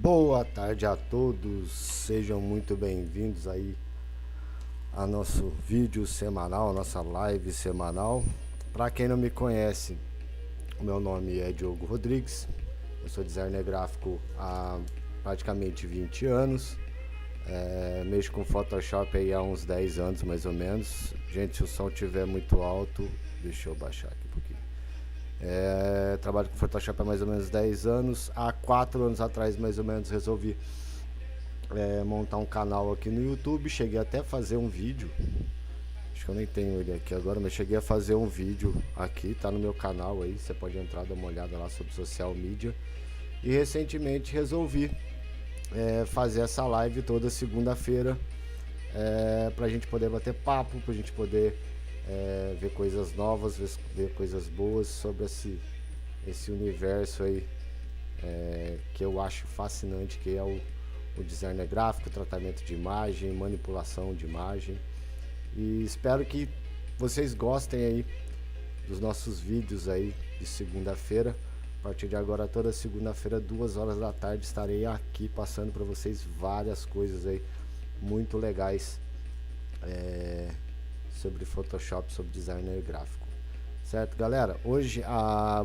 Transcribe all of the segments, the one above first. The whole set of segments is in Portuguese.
Boa tarde a todos, sejam muito bem-vindos aí a nosso vídeo semanal, nossa live semanal. Para quem não me conhece, o meu nome é Diogo Rodrigues, eu sou designer gráfico há praticamente 20 anos, mexo com Photoshop aí há uns 10 anos mais ou menos. Gente, se o som estiver muito alto, deixa eu baixar aqui um pouquinho. Trabalho com Photoshop há mais ou menos 10 anos. Há 4 anos atrás, mais ou menos, resolvi montar um canal aqui no YouTube. Cheguei até a fazer um vídeo. Acho que eu nem tenho ele aqui agora, mas cheguei a fazer um vídeo aqui. Tá no meu canal aí. Você pode entrar, dar uma olhada lá sobre social media. E recentemente resolvi fazer essa live toda segunda-feira. Pra gente poder bater papo, pra gente poder ver coisas novas, ver coisas boas sobre esse universo aí que eu acho fascinante, que é o design gráfico, tratamento de imagem, manipulação de imagem. E espero que vocês gostem aí dos nossos vídeos aí de segunda-feira. A partir de agora, toda segunda-feira, 2 horas da tarde, estarei aqui passando para vocês várias coisas aí muito legais sobre Photoshop, sobre designer gráfico. Certo, galera? Hoje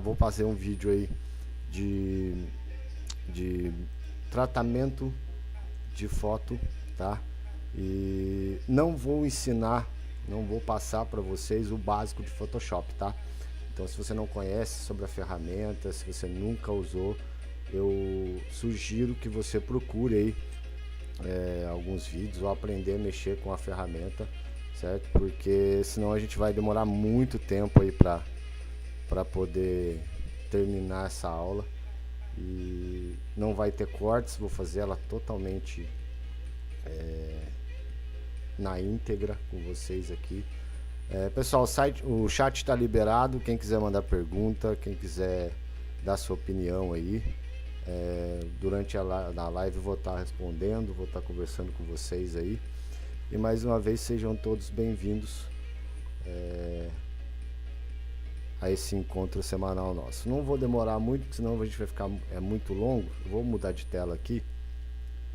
vou fazer um vídeo aí de tratamento de foto, tá? E não vou ensinar, não vou passar para vocês o básico de Photoshop, tá? Então, se você não conhece sobre a ferramenta, se você nunca usou, eu sugiro que você procure aí alguns vídeos ou aprender a mexer com a ferramenta, certo? Porque senão a gente vai demorar muito tempo aí para poder terminar essa aula e não vai ter cortes. Vou fazer ela totalmente na íntegra com vocês aqui. Pessoal, o chat está liberado. Quem quiser mandar pergunta, quem quiser dar sua opinião aí, durante a live eu vou estar respondendo, vou estar conversando com vocês aí. E mais uma vez, sejam todos bem-vindos a esse encontro semanal nosso. Não vou demorar muito, senão a gente vai ficar muito longo. Eu vou mudar de tela aqui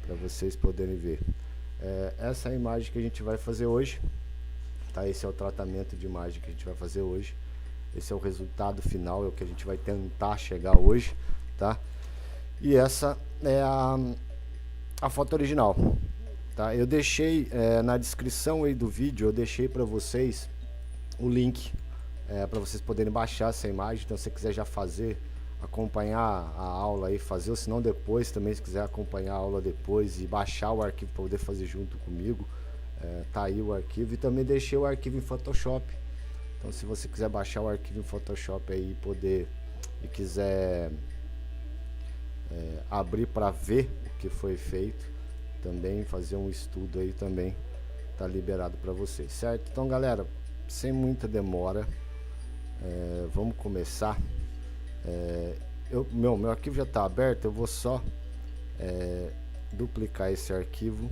para vocês poderem ver. Essa é a imagem que a gente vai fazer hoje, tá? Esse é o tratamento de imagem que a gente vai fazer hoje. Esse é o resultado final, é o que a gente vai tentar chegar hoje, tá? E essa é a foto original, tá? Eu deixei na descrição aí do vídeo, eu deixei para vocês o link para vocês poderem baixar essa imagem. Então, se você quiser já fazer, acompanhar a aula aí, fazer, ou se não depois também, se quiser acompanhar a aula depois e baixar o arquivo para poder fazer junto comigo, tá aí o arquivo. E também deixei o arquivo em Photoshop. Então, se você quiser baixar o arquivo em Photoshop aí e quiser abrir para ver o que foi feito, também fazer um estudo aí, também tá liberado para vocês, certo? Então, galera, sem muita demora, vamos começar. Meu arquivo já está aberto. Eu vou só duplicar esse arquivo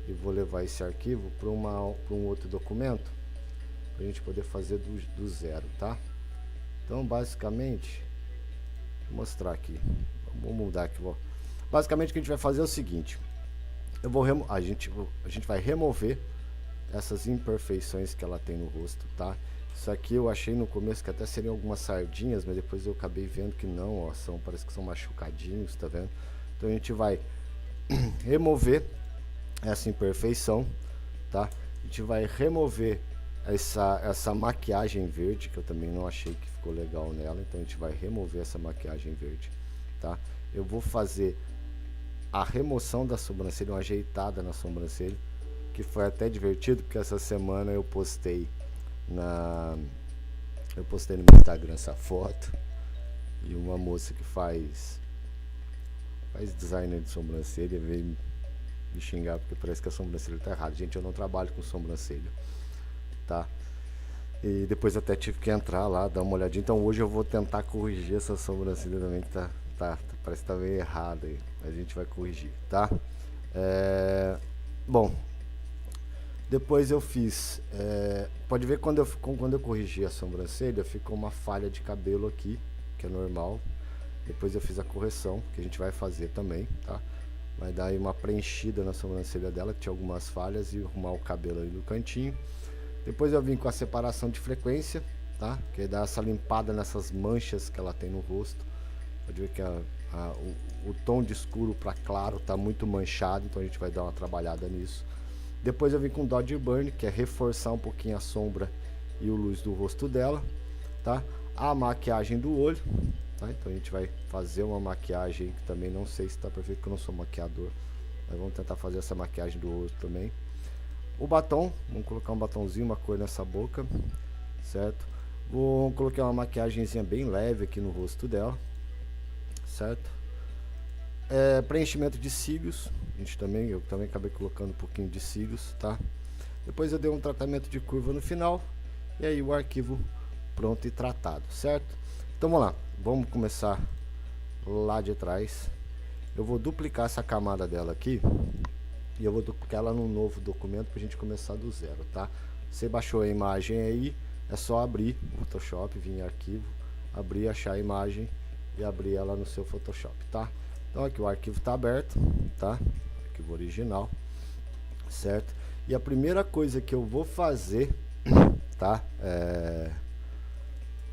e vou levar esse arquivo para um outro documento, para a gente poder fazer do zero, tá? Então, basicamente, vou mostrar aqui. Vou mudar aqui. Basicamente, o que a gente vai fazer é o seguinte: a gente vai remover essas imperfeições que ela tem no rosto, tá? Isso aqui eu achei no começo que até seriam algumas sardinhas, mas depois eu acabei vendo que não, ó, parece que são machucadinhos, tá vendo? Então a gente vai remover essa imperfeição, tá? A gente vai remover essa maquiagem verde, que eu também não achei que ficou legal nela. Então a gente vai remover essa maquiagem verde, tá? Eu vou fazer a remoção da sobrancelha, uma ajeitada na sobrancelha, que foi até divertido, porque essa semana eu postei no meu Instagram essa foto, e uma moça que faz designer de sobrancelha veio me xingar porque parece que a sobrancelha tá errada. Gente, eu não trabalho com sobrancelha, tá? E depois até tive que entrar lá, dar uma olhadinha. Então hoje eu vou tentar corrigir essa sobrancelha também, que parece que tá meio errada aí. A gente vai corrigir, tá? Bom, depois eu fiz, pode ver quando eu corrigi a sobrancelha, ficou uma falha de cabelo aqui, que é normal. Depois eu fiz a correção, que a gente vai fazer também, tá? Vai dar aí uma preenchida na sobrancelha dela, que tinha algumas falhas, e arrumar o cabelo ali no cantinho. Depois eu vim com a separação de frequência, tá? Que dá essa limpada nessas manchas que ela tem no rosto. Pode ver que o tom de escuro para claro tá muito manchado, então a gente vai dar uma trabalhada nisso. Depois eu vim com Dodge Burn, que é reforçar um pouquinho a sombra e o luz do rosto dela, tá? A maquiagem do olho, tá? Então a gente vai fazer uma maquiagem que também não sei se tá perfeito, porque eu não sou maquiador, mas vamos tentar fazer essa maquiagem do olho também. O batom, vamos colocar um batomzinho, uma cor nessa boca, certo? Vou colocar uma maquiagemzinha bem leve aqui no rosto dela, certo? Preenchimento de cílios, eu também acabei colocando um pouquinho de cílios, tá? Depois eu dei um tratamento de curva no final, e aí o arquivo pronto e tratado, certo? Então vamos lá, vamos começar lá de trás. Eu vou duplicar essa camada dela aqui, e eu vou duplicar ela num novo documento pra gente começar do zero, tá? Você baixou a imagem aí, é só abrir o Photoshop, vir em arquivo, abrir, achar a imagem e abrir ela no seu Photoshop, tá? Então aqui o arquivo tá aberto, tá? Arquivo original, certo? E a primeira coisa que eu vou fazer, tá?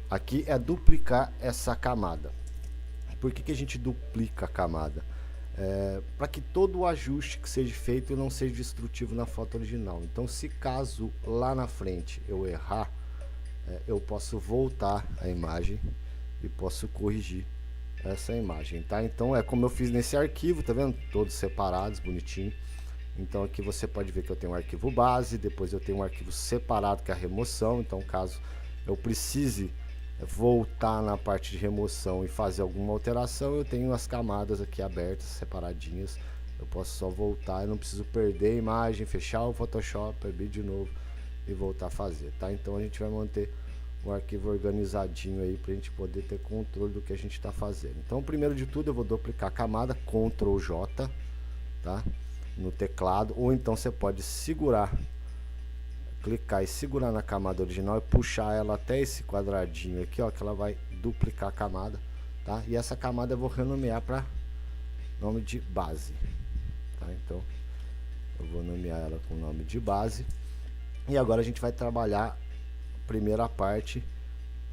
Aqui é duplicar essa camada. Por que a gente duplica a camada? Para que todo o ajuste que seja feito não seja destrutivo na foto original. Então, se caso lá na frente eu errar, eu posso voltar a imagem e posso corrigir essa imagem, tá? Então é como eu fiz nesse arquivo, tá vendo? Todos separados, bonitinho. Então aqui você pode ver que eu tenho um arquivo base, depois eu tenho um arquivo separado que é a remoção. Então caso eu precise voltar na parte de remoção e fazer alguma alteração, eu tenho as camadas aqui abertas, separadinhas. Eu posso só voltar, eu não preciso perder a imagem, fechar o Photoshop, abrir de novo e voltar a fazer, tá? Então a gente vai manter o arquivo organizadinho aí pra gente poder ter controle do que a gente está fazendo. Então primeiro de tudo eu vou duplicar a camada, Ctrl J, tá? No teclado, ou então você pode segurar, clicar e segurar na camada original e puxar ela até esse quadradinho aqui, ó, que ela vai duplicar a camada, tá? E essa camada eu vou renomear para nome de base, tá? Então eu vou nomear ela com o nome de base. E agora a gente vai trabalhar a primeira parte,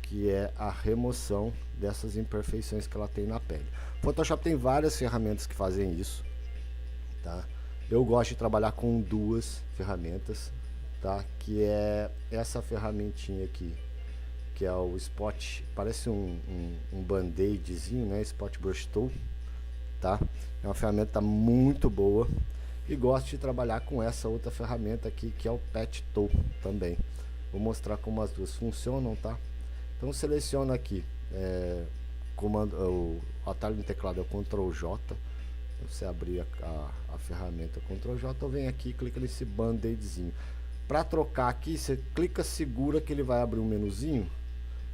que é a remoção dessas imperfeições que ela tem na pele. O Photoshop tem várias ferramentas que fazem isso, tá? Eu gosto de trabalhar com duas ferramentas, tá? Que é essa ferramentinha aqui, que é o Spot, parece um band-aidzinho, né? Spot Brush Tool, tá? É uma ferramenta muito boa. E gosto de trabalhar com essa outra ferramenta aqui, que é o Patch Tool também. Vou mostrar como as duas funcionam, tá? Então seleciona aqui, o atalho no teclado é o Ctrl J. Você abrir a ferramenta Ctrl J, ou vem aqui e clica nesse band-aidzinho. Para trocar aqui, você clica, segura, que ele vai abrir um menuzinho,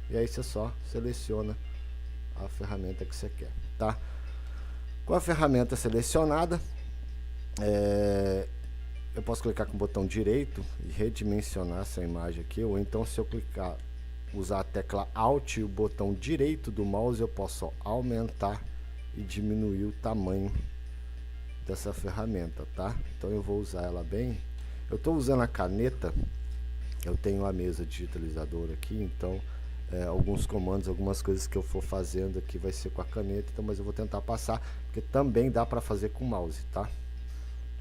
e aí você só seleciona a ferramenta que você quer, tá? Com a ferramenta selecionada, eu posso clicar com o botão direito e redimensionar essa imagem aqui, ou então se eu clicar, usar a tecla Alt e o botão direito do mouse, eu posso aumentar e diminuir o tamanho dessa ferramenta, tá? Então eu vou usar ela bem. Eu estou usando a caneta, eu tenho a mesa digitalizadora aqui, então alguns comandos, algumas coisas que eu for fazendo aqui vai ser com a caneta, então, mas eu vou tentar passar, porque também dá para fazer com o mouse, tá?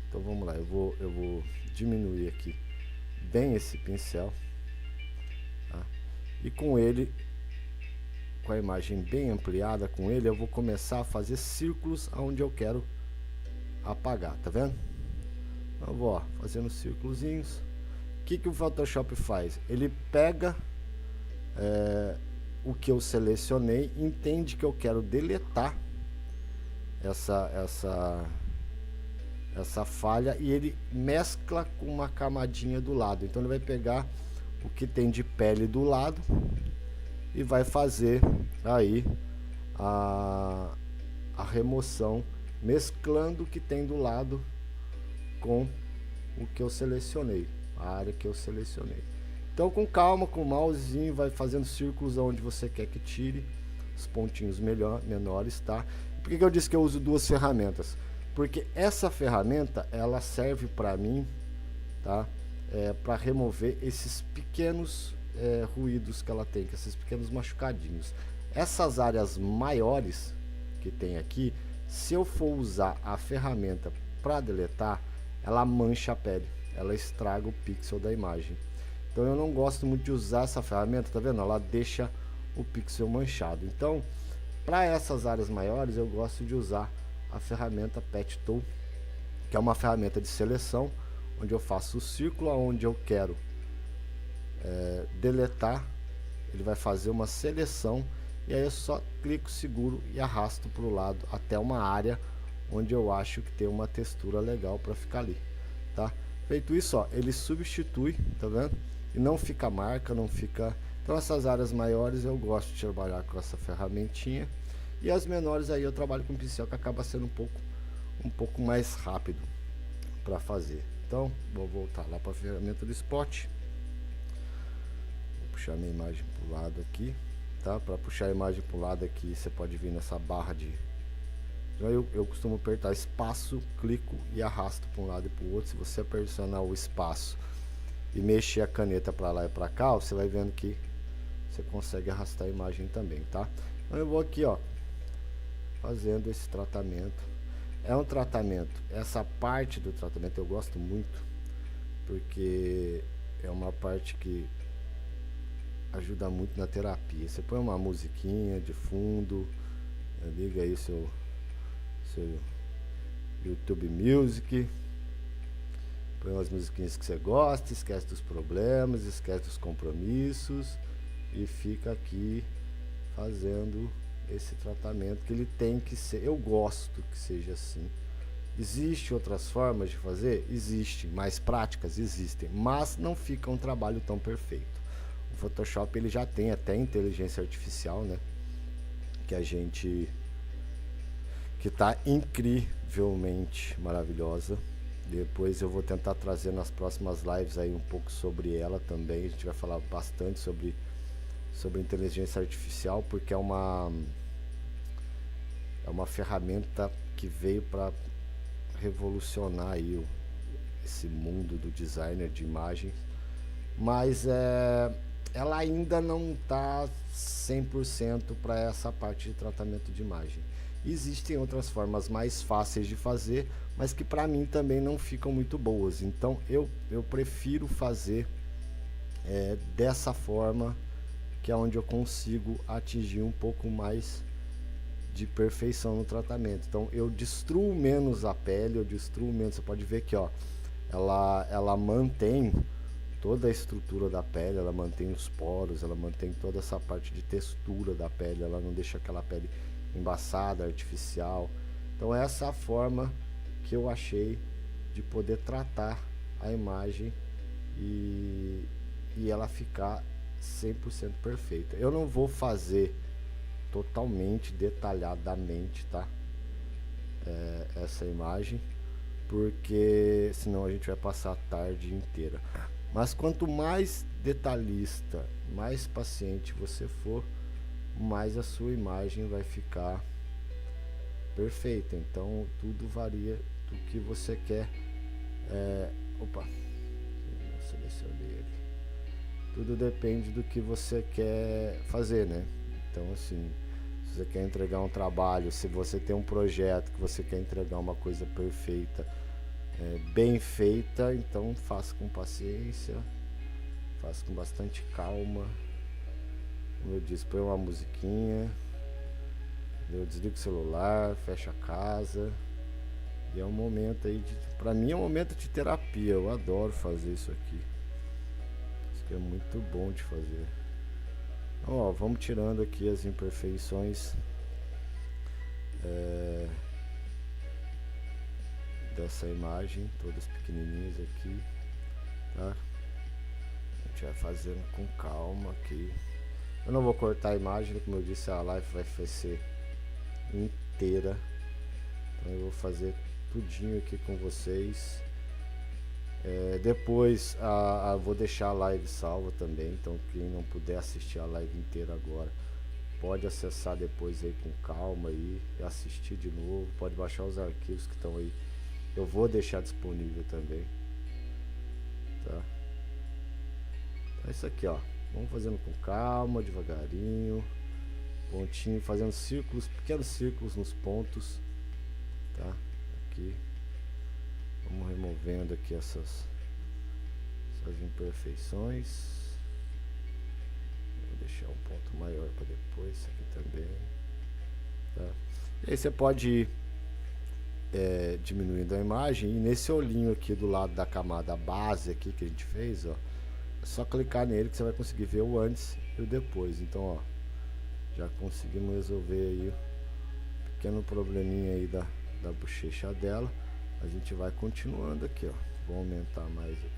Então vamos lá, eu vou diminuir aqui bem esse pincel, tá? E com ele, com a imagem bem ampliada com ele, eu vou começar a fazer círculos onde eu quero apagar, tá vendo? Então eu vou, ó, fazendo círculozinhos. O que o Photoshop faz? Ele pega o que eu selecionei, entende que eu quero deletar essa falha, e ele mescla com uma camadinha do lado. Então ele vai pegar o que tem de pele do lado e vai fazer aí a remoção, mesclando o que tem do lado com o que eu selecionei, a área que eu selecionei. Então com calma, com o mousezinho, vai fazendo círculos onde você quer que tire, os pontinhos menores, tá? Por que eu disse que eu uso duas ferramentas? Porque essa ferramenta, ela serve para mim, tá? Para remover esses pequenos ruídos que ela tem, esses pequenos machucadinhos. Essas áreas maiores que tem aqui, se eu for usar a ferramenta para deletar, ela mancha a pele, ela estraga o pixel da imagem. Então eu não gosto muito de usar essa ferramenta, tá vendo? Ela deixa o pixel manchado. Então, para essas áreas maiores, eu gosto de usar a ferramenta Patch Tool, que é uma ferramenta de seleção, onde eu faço o círculo aonde eu quero deletar, ele vai fazer uma seleção, e aí eu só clico, seguro e arrasto para o lado até uma área onde eu acho que tem uma textura legal para ficar ali, tá? Feito isso, ó, ele substitui, tá vendo? E não fica marca, não fica... Então essas áreas maiores eu gosto de trabalhar com essa ferramentinha, e as menores aí eu trabalho com pincel, que acaba sendo um pouco mais rápido para fazer. Então vou voltar lá para a ferramenta do Spot, vou puxar minha imagem para o lado aqui, tá? Para puxar a imagem para o lado aqui, você pode vir nessa barra de... Eu costumo apertar espaço, clico e arrasto para um lado e para o outro. Se você pressionar o espaço e mexer a caneta para lá e para cá, você vai vendo que você consegue arrastar a imagem também, tá? Então eu vou aqui, ó, fazendo esse tratamento. É um tratamento, essa parte do tratamento eu gosto muito, porque é uma parte que ajuda muito na terapia. Você põe uma musiquinha de fundo, liga aí seu YouTube Music, põe umas musiquinhas que você gosta, esquece dos problemas, esquece dos compromissos e fica aqui fazendo esse tratamento que ele tem que ser. Eu gosto que seja assim. Existem outras formas de fazer? Existem, mais práticas existem, mas não fica um trabalho tão perfeito. O Photoshop ele já tem até inteligência artificial, né? Que está incrivelmente maravilhosa. Depois eu vou tentar trazer nas próximas lives aí um pouco sobre ela também. A gente vai falar bastante sobre inteligência artificial, porque é uma ferramenta que veio para revolucionar aí esse mundo do designer de imagens, mas ela ainda não está 100% para essa parte de tratamento de imagem. Existem outras formas mais fáceis de fazer, mas que para mim também não ficam muito boas. Então eu prefiro fazer dessa forma, que é onde eu consigo atingir um pouco mais de perfeição no tratamento. Então eu destruo menos a pele, eu destruo menos. Você pode ver que, ó, ela mantém toda a estrutura da pele, ela mantém os poros, ela mantém toda essa parte de textura da pele, ela não deixa aquela pele embaçada, artificial. Então essa é a forma que eu achei de poder tratar a imagem e ela ficar 100% perfeita. Eu não vou fazer totalmente detalhadamente, tá? Essa imagem, porque senão a gente vai passar a tarde inteira. Mas quanto mais detalhista, mais paciente você for, mais a sua imagem vai ficar perfeita. Então tudo varia do que você quer. Opa, eu selecionei ele. Tudo depende do que você quer fazer, né? Então assim, se você quer entregar um trabalho, se você tem um projeto que você quer entregar uma coisa perfeita, bem feita, então faça com paciência, faça com bastante calma. Como eu disse, põe uma musiquinha, eu desligo o celular, fecho a casa, e é um momento aí pra mim é um momento de terapia. Eu adoro fazer isso aqui. Isso aqui é muito bom de fazer. Então, ó, vamos tirando aqui as imperfeições dessa imagem, todas pequenininhas aqui, tá? A gente vai fazendo com calma aqui. Eu não vou cortar a imagem, como eu disse, a live vai ser inteira. Então eu vou fazer tudinho aqui com vocês. Depois vou deixar a live salva também, então quem não puder assistir a live inteira agora pode acessar depois aí com calma aí e assistir de novo, pode baixar os arquivos que estão aí, eu vou deixar disponível também, tá? Então é isso aqui, ó, vamos fazendo com calma, devagarinho, pontinho, fazendo círculos, pequenos círculos nos pontos, tá? Aqui, vamos removendo aqui essas imperfeições. Vou deixar um ponto maior para depois, isso aqui também, tá? E aí você pode ir diminuindo a imagem, e nesse olhinho aqui do lado da camada base aqui que a gente fez, ó, é só clicar nele que você vai conseguir ver o antes e o depois. Então, ó, já conseguimos resolver aí o pequeno probleminha aí da bochecha dela. A gente vai continuando aqui, ó, vou aumentar mais aqui,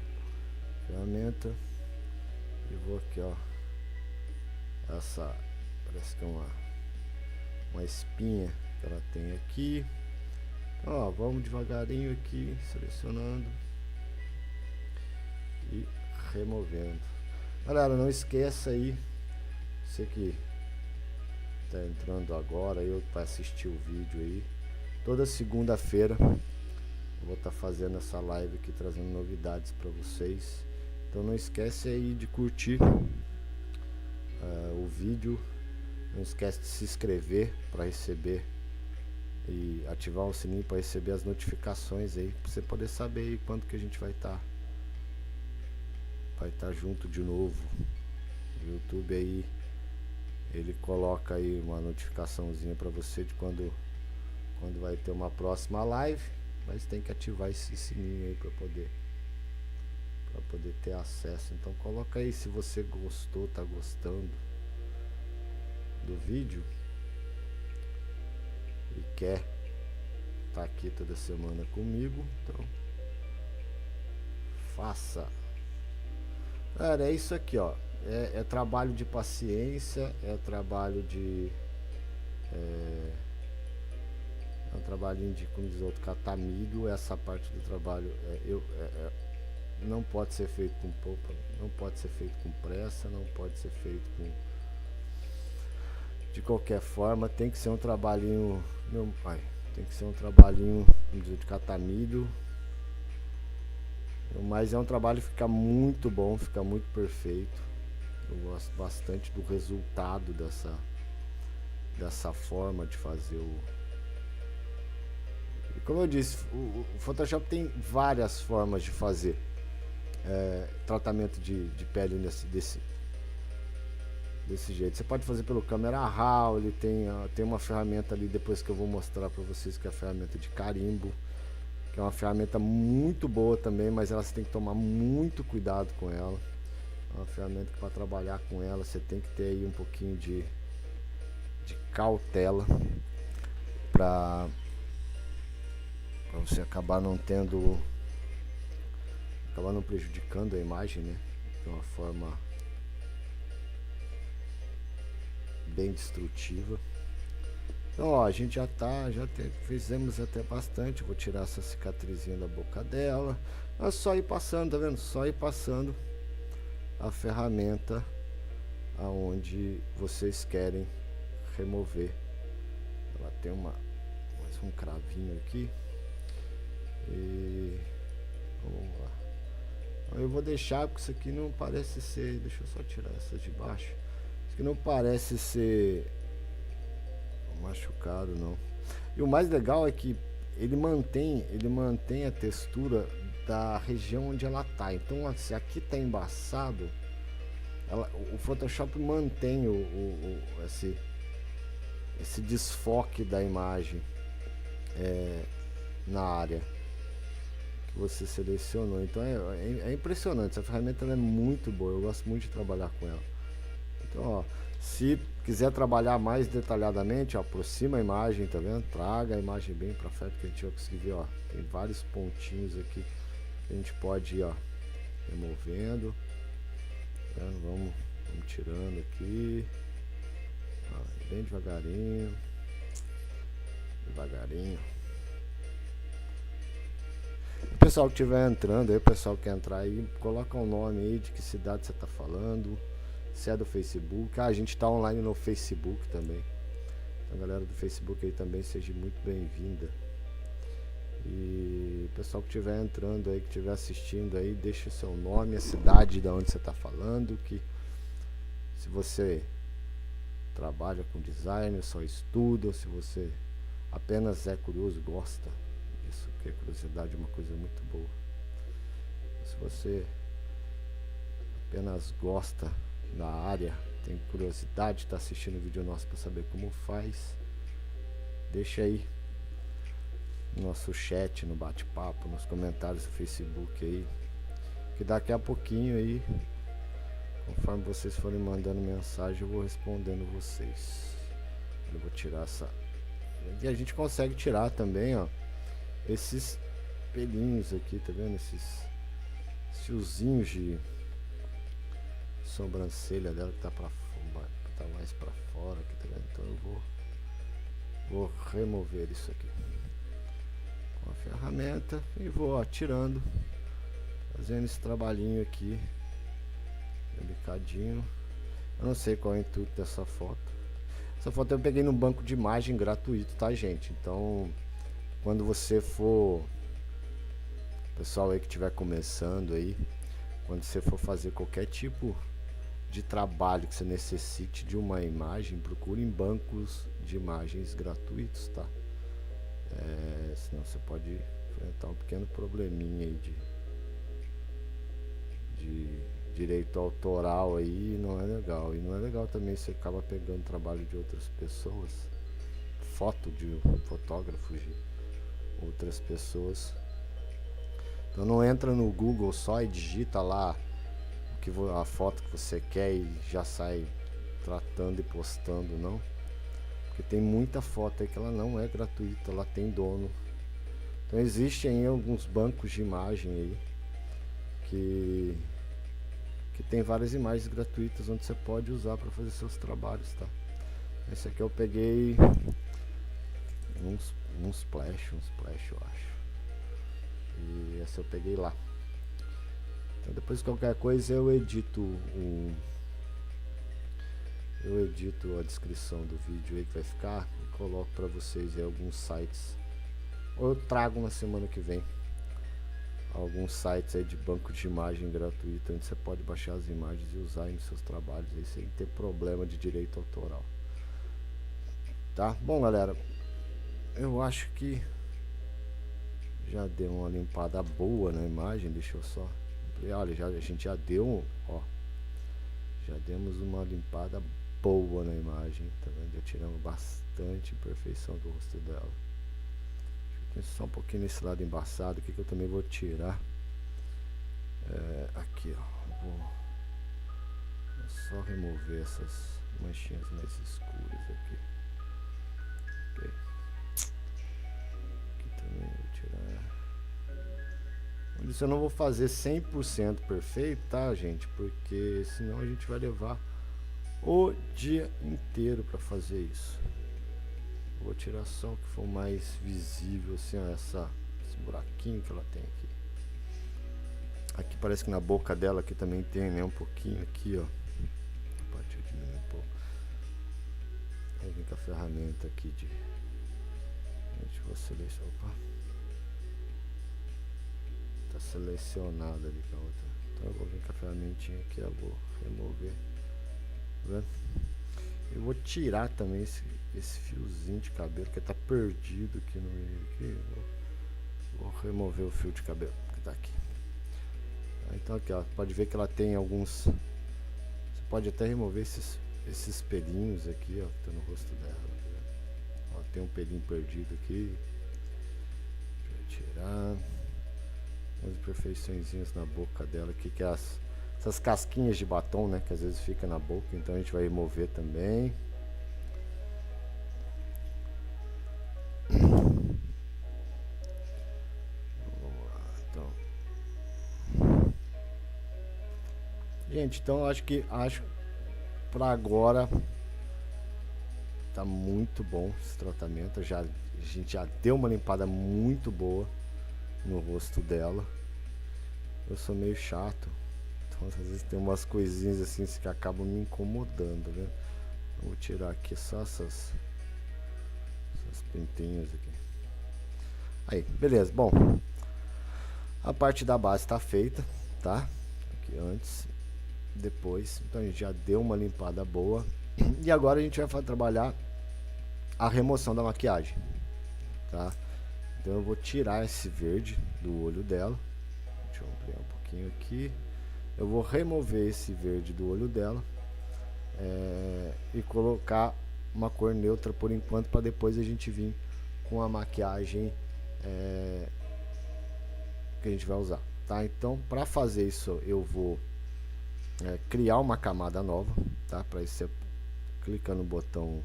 ferramenta, e vou aqui, ó, essa parece que é uma espinha que ela tem aqui. Ó, vamos devagarinho aqui, selecionando e removendo. Galera, não esqueça aí, você que tá entrando agora aí para assistir o vídeo aí, toda segunda-feira eu vou estar fazendo essa live aqui, trazendo novidades para vocês. Então não esquece aí de curtir o vídeo, não esquece de se inscrever para receber e ativar o sininho para receber as notificações aí, para você poder saber aí quando que a gente vai estar junto de novo. O YouTube aí, ele coloca aí uma notificaçãozinha para você de quando vai ter uma próxima live, mas tem que ativar esse sininho aí para poder ter acesso. Então coloca aí se você gostou, tá gostando do vídeo e quer estar aqui toda semana comigo, então faça. Cara, é isso aqui, ó, é trabalho de paciência, é trabalho de um trabalhinho de, como diz o outro, catar milho. Essa parte do trabalho não pode ser feito com poupa, não pode ser feito com pressa, não pode ser feito de qualquer forma. Tem que ser um trabalhinho, meu pai, tem que ser um trabalhinho, como diz, de catar milho. Mas é um trabalho que fica muito bom, fica muito perfeito. Eu gosto bastante do resultado dessa forma de fazer E como eu disse, o Photoshop tem várias formas de fazer tratamento de pele desse jeito. Você pode fazer pelo Camera Raw, ele tem uma ferramenta ali depois que eu vou mostrar para vocês, que é a ferramenta de carimbo, que é uma ferramenta muito boa também, mas você tem que tomar muito cuidado com ela. É uma ferramenta que para trabalhar com ela você tem que ter aí um pouquinho de cautela para você acabar não prejudicando a imagem, né, de uma forma bem destrutiva. Então, ó, a gente fizemos até bastante. Vou tirar essa cicatrizinha da boca dela. É só ir passando, tá vendo? Só ir passando a ferramenta aonde vocês querem remover. Ela tem mais um cravinho aqui. E vamos lá. Eu vou deixar, porque isso aqui não parece ser. Deixa eu só tirar essas de baixo. Isso aqui não parece ser machucado, não. E o mais legal é que ele mantém a textura da região onde ela tá. Então, se aqui tá embaçado, o Photoshop mantém esse desfoque da imagem na área que você selecionou. Então é impressionante. Essa ferramenta é muito boa. Eu gosto muito de trabalhar com ela. Então, ó, se quiser trabalhar mais detalhadamente, ó, aproxima a imagem, tá vendo? Traga a imagem bem para frente, que a gente vai conseguir ver, ó, tem vários pontinhos aqui que a gente pode ir, ó, removendo, tá vendo? Vamos tirando aqui, ó, bem devagarinho. O pessoal que estiver entrando aí, o pessoal que quer entrar aí, coloca um nome aí de que cidade você tá falando. Se é do Facebook, a gente tá online no Facebook também. Então, galera do Facebook aí também, seja muito bem-vinda. E o pessoal que estiver entrando aí, que estiver assistindo aí, deixa o seu nome, a cidade de onde você está falando, que se você trabalha com design, só estuda, ou se você apenas é curioso, gosta disso, porque a curiosidade é uma coisa muito boa. Se você apenas gosta da área, tem curiosidade, está assistindo o vídeo nosso para saber como faz, deixa aí no nosso chat, no bate-papo, nos comentários do Facebook aí, que daqui a pouquinho aí, conforme vocês forem mandando mensagem, eu vou respondendo vocês. Eu vou tirar essa, e a gente consegue tirar também, ó, esses pelinhos aqui, tá vendo? Esses fiozinhos de sobrancelha dela que tá tá mais pra fora aqui, tá vendo? Então eu vou remover isso aqui com a ferramenta e vou, ó, tirando, fazendo esse trabalhinho aqui delicadinho. Eu não sei qual é o intuito dessa foto. Essa foto eu peguei no banco de imagem gratuito, tá, gente? Então, quando você for, pessoal aí que estiver começando aí, quando você for fazer qualquer tipo de trabalho que você necessite de uma imagem, procure em bancos de imagens gratuitos, tá? Senão você pode enfrentar um pequeno probleminha aí de direito autoral aí, não é legal. E não é legal também, você acaba pegando trabalho de outras pessoas, foto de fotógrafos de outras pessoas. Então não entra no Google só e digita lá a foto que você quer e já sai tratando e postando, não. Porque tem muita foto aí que ela não é gratuita, ela tem dono. Então existem alguns bancos de imagem aí que tem várias imagens gratuitas onde você pode usar para fazer seus trabalhos, tá? Esse aqui eu peguei um splash eu acho. E essa eu peguei lá. Então depois qualquer coisa eu edito a descrição do vídeo aí que vai ficar e coloco para vocês aí alguns sites. Ou eu trago na semana que vem alguns sites aí de banco de imagem gratuito onde você pode baixar as imagens e usar em seus trabalhos aí sem ter problema de direito autoral. Tá? Bom, galera, eu acho que já deu uma limpada boa na imagem. Deixa eu só, olha, a gente já deu, ó, já demos uma limpada boa na imagem, tá vendo? Já tiramos bastante imperfeição do rosto dela. Só um pouquinho nesse lado embaçado aqui que eu também vou tirar. Aqui, ó, vou só remover essas manchinhas mais escuras aqui. Ok. Aqui também vou tirar. Isso eu não vou fazer 100% perfeito, tá, gente? Porque senão a gente vai levar o dia inteiro para fazer isso. Vou tirar só o que for mais visível, assim, ó, esse buraquinho que ela tem aqui. Aqui parece que na boca dela aqui também tem, né, um pouquinho aqui, ó. A partir de diminuir um pouco. Aí vem com a ferramenta aqui de... Gente, vou selecionar. Opa. Tá selecionado ali com a outra. Então eu vou vir com a ferramentinha aqui, eu vou remover. Tá vendo? Eu vou tirar também esse fiozinho de cabelo que tá perdido aqui no meio. Aqui. Vou remover o fio de cabelo que tá aqui. Então aqui, ó, pode ver que ela tem alguns... Você pode até remover esses pelinhos aqui, ó, que tá no rosto dela. Ó, tem um pelinho perdido aqui. Deixa eu tirar. Umas imperfeiçõezinhas na boca dela aqui, que é essas casquinhas de batom, né, que às vezes fica na boca, então a gente vai remover também. Vamos lá, então. Gente, então acho para agora tá muito bom esse tratamento. A gente já deu uma limpada muito boa no rosto dela. Eu sou meio chato, Às vezes tem umas coisinhas assim que acabam me incomodando, né? Vou tirar aqui só essas pintinhas aqui. Aí, beleza. Bom, a parte da base está feita, tá? Aqui antes, depois. Então a gente já deu uma limpada boa. E agora a gente vai trabalhar a remoção da maquiagem, tá? Então eu vou tirar esse verde do olho dela. Deixa eu ampliar um pouquinho aqui. Eu vou remover esse verde do olho dela e colocar uma cor neutra por enquanto, para depois a gente vir com a maquiagem que a gente vai usar, tá? Então, para fazer isso, eu vou criar uma camada nova, tá? Para isso, você clica no botão,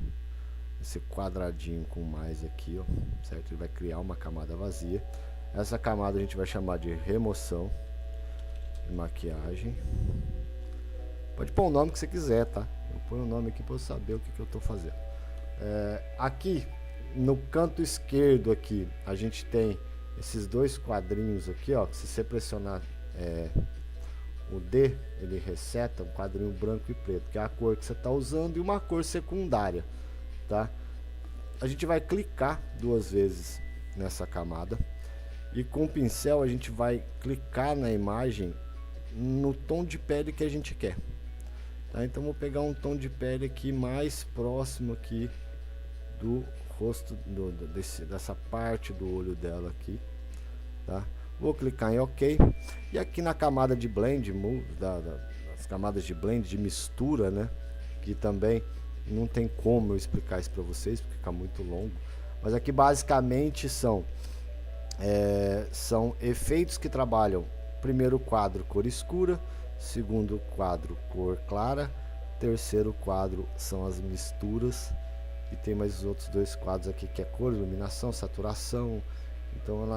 esse quadradinho com mais aqui, ó, certo? Ele vai criar uma camada vazia. Essa camada a gente vai chamar de remoção de maquiagem. Pode pôr o nome que você quiser, tá? Eu ponho o nome aqui para eu saber o que eu tô fazendo. Aqui no canto esquerdo aqui a gente tem esses dois quadrinhos aqui, ó, que se você pressionar o D, ele reseta um quadrinho branco e preto, que é a cor que você está usando, e uma cor secundária, tá? A gente vai clicar duas vezes nessa camada e com o pincel a gente vai clicar na imagem no tom de pele que a gente quer, tá? Então vou pegar um tom de pele aqui mais próximo aqui do rosto, dessa parte do olho dela aqui, tá? Vou clicar em OK. E aqui na camada de blend, das camadas de blend, de mistura, né? Que também não tem como eu explicar isso para vocês, porque fica muito longo. Mas aqui basicamente são efeitos que trabalham primeiro quadro cor escura, segundo quadro cor clara, terceiro quadro são as misturas, e tem mais os outros dois quadros aqui que é cor, iluminação, saturação. Então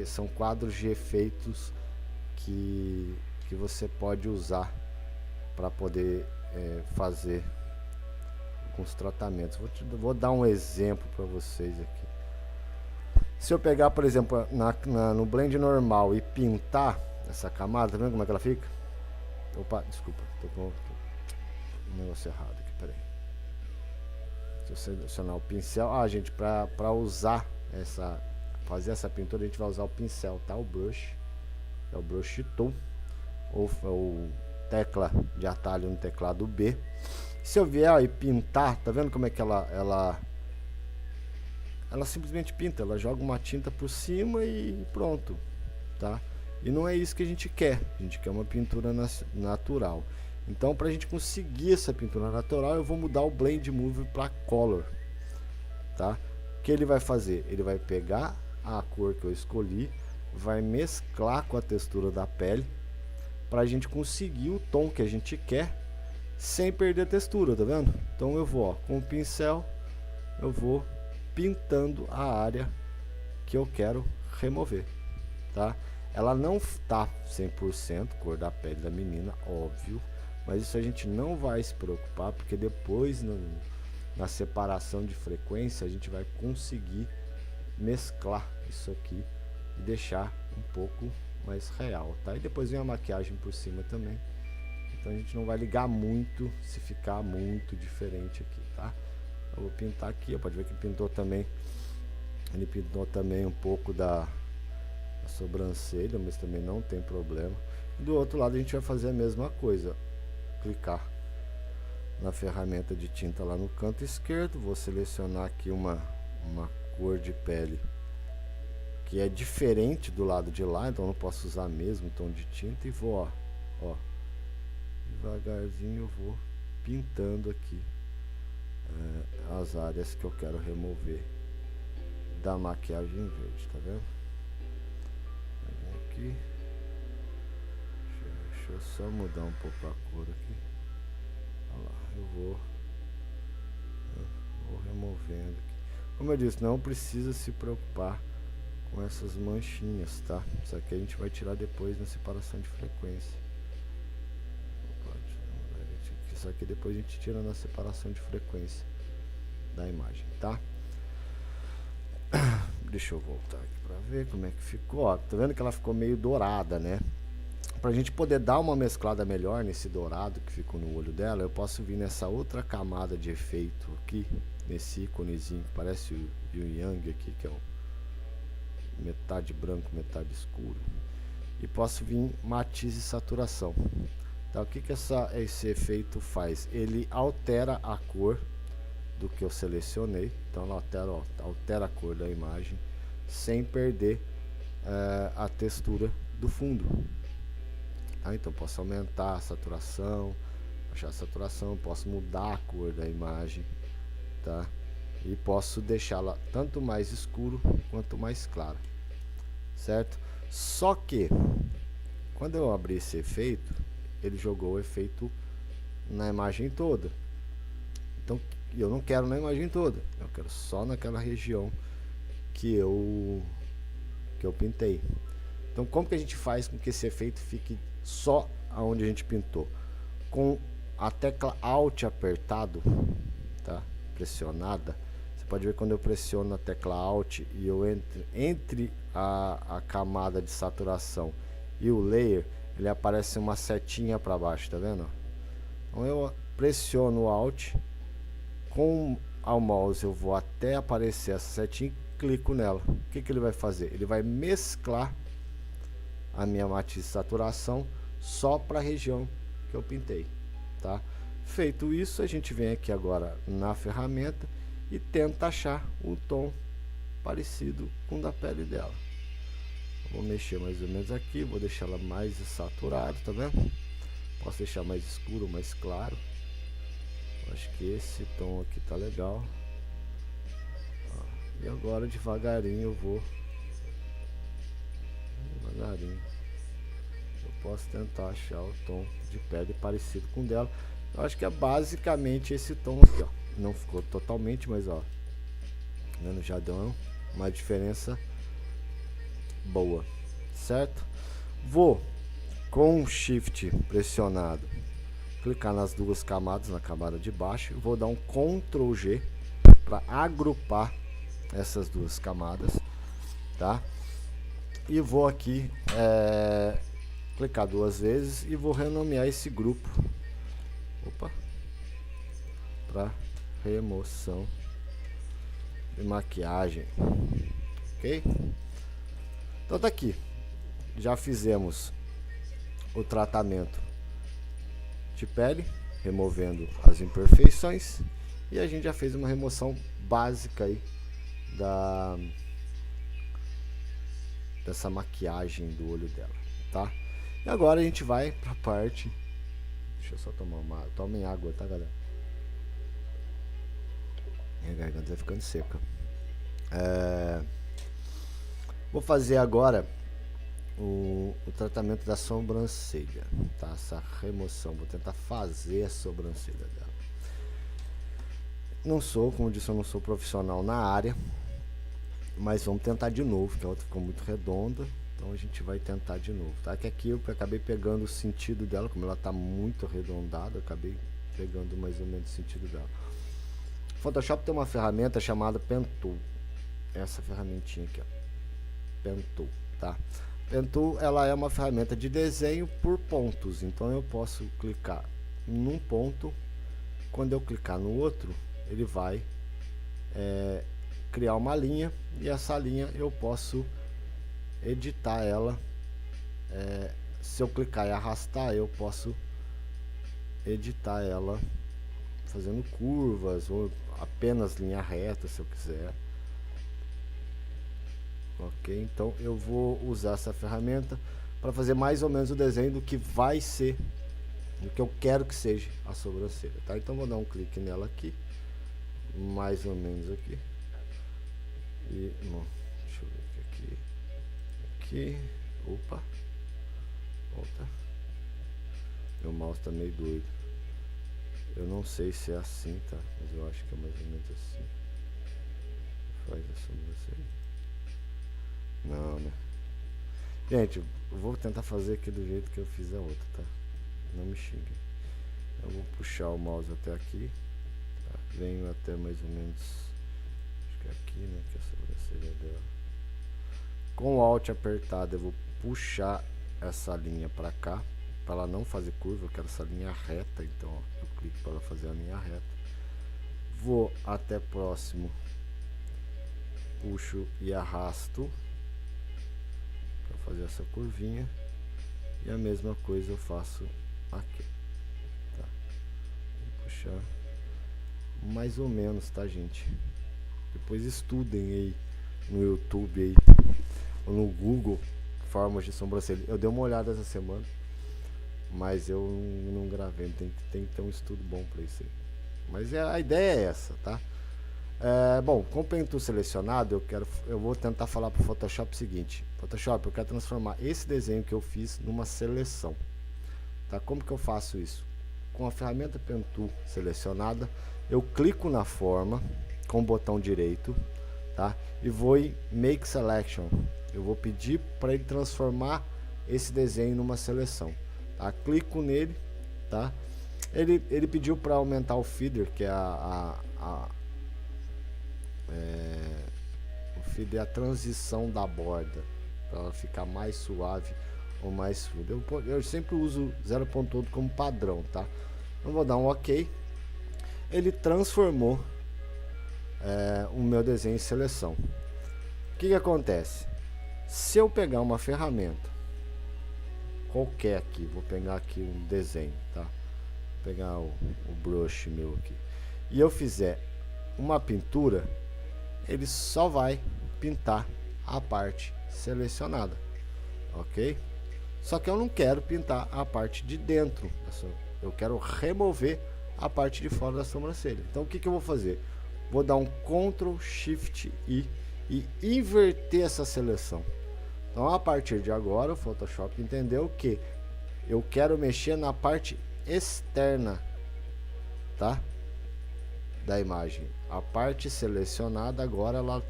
são quadros de efeitos que você pode usar para poder fazer com os tratamentos. Vou dar um exemplo para vocês aqui. Se eu pegar, por exemplo, no blend normal e pintar essa camada, tá vendo como é que ela fica? Opa, desculpa, tô com um negócio errado aqui, peraí. Se eu selecionar o pincel, gente, para usar fazer essa pintura a gente vai usar o pincel, tá? O brush, é o brush tool, ou tecla de atalho no teclado B. Se eu vier e pintar, tá vendo como é que ela simplesmente pinta, ela joga uma tinta por cima e pronto, tá? E não é isso que a gente quer uma pintura natural. Então, para a gente conseguir essa pintura natural, eu vou mudar o Blend Move para Color, tá? O que ele vai fazer? Ele vai pegar a cor que eu escolhi, vai mesclar com a textura da pele, para a gente conseguir o tom que a gente quer, sem perder a textura, tá vendo? Então eu vou, com o pincel, eu vou pintando a área que eu quero remover, tá? Ela não tá 100% cor da pele da menina, óbvio, mas isso a gente não vai se preocupar, porque depois na separação de frequência a gente vai conseguir mesclar isso aqui e deixar um pouco mais real, tá? E depois vem a maquiagem por cima também, então a gente não vai ligar muito se ficar muito diferente aqui, tá? Eu vou pintar aqui, pode ver que pintou também, ele pintou também um pouco da sobrancelha, mas também não tem problema. Do outro lado a gente vai fazer a mesma coisa, clicar na ferramenta de tinta lá no canto esquerdo, vou selecionar aqui uma cor de pele que é diferente do lado de lá, então eu não posso usar mesmo tom de tinta, e vou ó, devagarzinho eu vou pintando aqui as áreas que eu quero remover da maquiagem verde, tá vendo? Aqui, deixa eu só mudar um pouco a cor aqui. Olha lá, eu vou removendo aqui. Como eu disse, não precisa se preocupar com essas manchinhas, tá? Isso aqui a gente vai tirar depois na separação de frequência. Isso aqui depois a gente tira na separação de frequência da imagem, tá? Deixa eu voltar aqui pra ver como é que ficou, ó. Tá vendo que ela ficou meio dourada, né? pra gente poder dar uma mesclada melhor nesse dourado que ficou no olho dela, eu posso vir nessa outra camada de efeito aqui, nesse íconezinho que parece o Yin Yang aqui, que é o metade branco, metade escuro. E posso vir matiz e saturação. Então o que esse efeito faz? Ele altera a cor do que eu selecionei. Então ela altera a cor da imagem sem perder a textura do fundo. Tá? Então posso aumentar a saturação, baixar a saturação, posso mudar a cor da imagem, tá? E posso deixá-la tanto mais escuro quanto mais clara, certo? Só que quando eu abri esse efeito, ele jogou o efeito na imagem toda. Então eu não quero na imagem toda, eu quero só naquela região que eu pintei. Então como que a gente faz com que esse efeito fique só aonde a gente pintou? Com a tecla Alt apertado, tá? Pressionada. Você pode ver quando eu pressiono a tecla Alt e eu entre a camada de saturação e o layer, ele aparece uma setinha para baixo, tá vendo? Então eu pressiono o Alt, com o mouse eu vou até aparecer essa setinha e clico nela. O que ele vai fazer? Ele vai mesclar a minha matiz de saturação só para a região que eu pintei, tá? Feito isso, a gente vem aqui agora na ferramenta e tenta achar um tom parecido com o da pele dela. Vou mexer mais ou menos aqui, vou deixar ela mais saturada, tá vendo? Posso deixar mais escuro, mais claro. Acho que esse tom aqui tá legal. E agora devagarinho eu vou. Devagarinho. Eu posso tentar achar o tom de pele parecido com o dela. Eu acho que é basicamente esse tom aqui, ó. Não ficou totalmente, mas ó, já deu uma diferença boa, certo? Vou com o Shift pressionado clicar nas duas camadas, na camada de baixo, vou dar um Ctrl G para agrupar essas duas camadas, tá? E vou aqui clicar duas vezes e vou renomear esse grupo, para remoção de maquiagem, ok? Então tá aqui, já fizemos o tratamento de pele, removendo as imperfeições, e a gente já fez uma remoção básica aí dessa maquiagem do olho dela, tá? E agora a gente vai para a parte, deixa eu só tomar tomem água, tá, galera? Minha garganta vai ficando seca. Vou fazer agora o tratamento da sobrancelha, tá? Essa remoção, vou tentar fazer a sobrancelha dela. Não sou, como eu disse, eu não sou profissional na área, mas vamos tentar de novo, que a outra ficou muito redonda, então a gente vai tentar de novo, tá? Que aqui eu acabei pegando o sentido dela, como ela tá muito arredondada, eu acabei pegando mais ou menos o sentido dela. O Photoshop tem uma ferramenta chamada Pen Tool, essa ferramentinha aqui, ó, Pen Tool, tá? Pen Tool, ela é uma ferramenta de desenho por pontos, então eu posso clicar num ponto, quando eu clicar no outro, ele vai criar uma linha, e essa linha eu posso editar ela. Se eu clicar e arrastar, eu posso editar ela fazendo curvas ou apenas linha reta, se eu quiser. Ok, então eu vou usar essa ferramenta para fazer mais ou menos o desenho do que vai ser, do que eu quero que seja a sobrancelha, tá? Então vou dar um clique nela aqui, mais ou menos aqui, e bom, deixa eu ver aqui, opa, volta, meu mouse tá meio doido, eu não sei se é assim, tá? Mas eu acho que é mais ou menos assim. Faz a sobrancelha. Não, né? Gente, eu vou tentar fazer aqui do jeito que eu fiz a outra, tá? Não me xinguem. Eu vou puxar o mouse até aqui, tá? Venho até mais ou menos, acho que é aqui, né? Que é a sobrancelha dela. Com o Alt apertado eu vou puxar essa linha para cá, para ela não fazer curva. Eu quero essa linha reta, então ó, eu clico para ela fazer a linha reta, vou até próximo, puxo e arrasto para fazer essa curvinha, e a mesma coisa eu faço aqui, tá? Vou puxar mais ou menos, tá, gente? Depois estudem aí no YouTube aí, ou no Google, formas de sobrancelha. Eu dei uma olhada essa semana, mas eu não gravei. Tem que ter um estudo bom para isso aí. Mas a ideia é essa, tá? Bom, com o Pen Tool selecionado, eu vou tentar falar para o Photoshop o seguinte: Photoshop, eu quero transformar esse desenho que eu fiz numa seleção, tá? Como que eu faço isso? Com a ferramenta Pen Tool selecionada, eu clico na forma com o botão direito, tá? E vou em Make Selection. Eu vou pedir para ele transformar esse desenho numa seleção, tá? Clico nele, tá? Ele pediu para aumentar o feather, que é o feather é a transição da borda, para ela ficar mais suave ou mais fluida. Eu sempre uso 0.8 como padrão, tá? Eu vou dar um OK. Ele transformou o meu desenho em seleção. O que acontece? Se eu pegar uma ferramenta qualquer aqui, vou pegar aqui um desenho, tá? Vou pegar o brush meu aqui, e eu fizer uma pintura, ele só vai pintar a parte selecionada, ok? Só que eu não quero pintar a parte de dentro, eu quero remover a parte de fora da sobrancelha. Então o que eu vou fazer? Vou dar um Ctrl Shift I e inverter essa seleção. Então a partir de agora o Photoshop entendeu que eu quero mexer na parte externa, tá, da imagem. A parte selecionada agora ela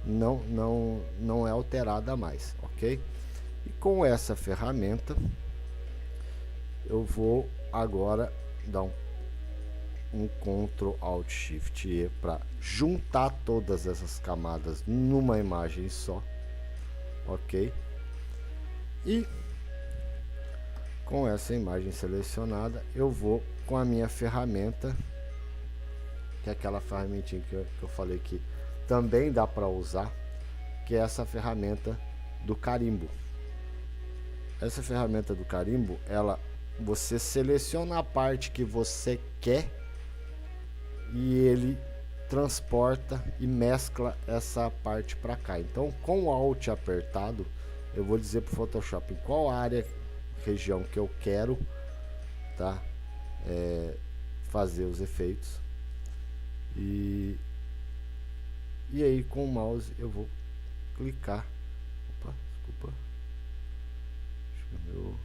não é alterada mais, ok? E com essa ferramenta eu vou agora dar um Ctrl Alt Shift E para juntar todas essas camadas numa imagem só, ok? E com essa imagem selecionada eu vou com a minha ferramenta, que é aquela ferramentinha que eu falei que também dá para usar, que é essa ferramenta do carimbo. Essa ferramenta do carimbo, você seleciona a parte que você quer e ele transporta e mescla essa parte para cá. Então com o Alt apertado eu vou dizer para o Photoshop em qual área, região que eu quero, tá, fazer os efeitos, e aí com o mouse eu vou clicar. Opa, desculpa, acho que meu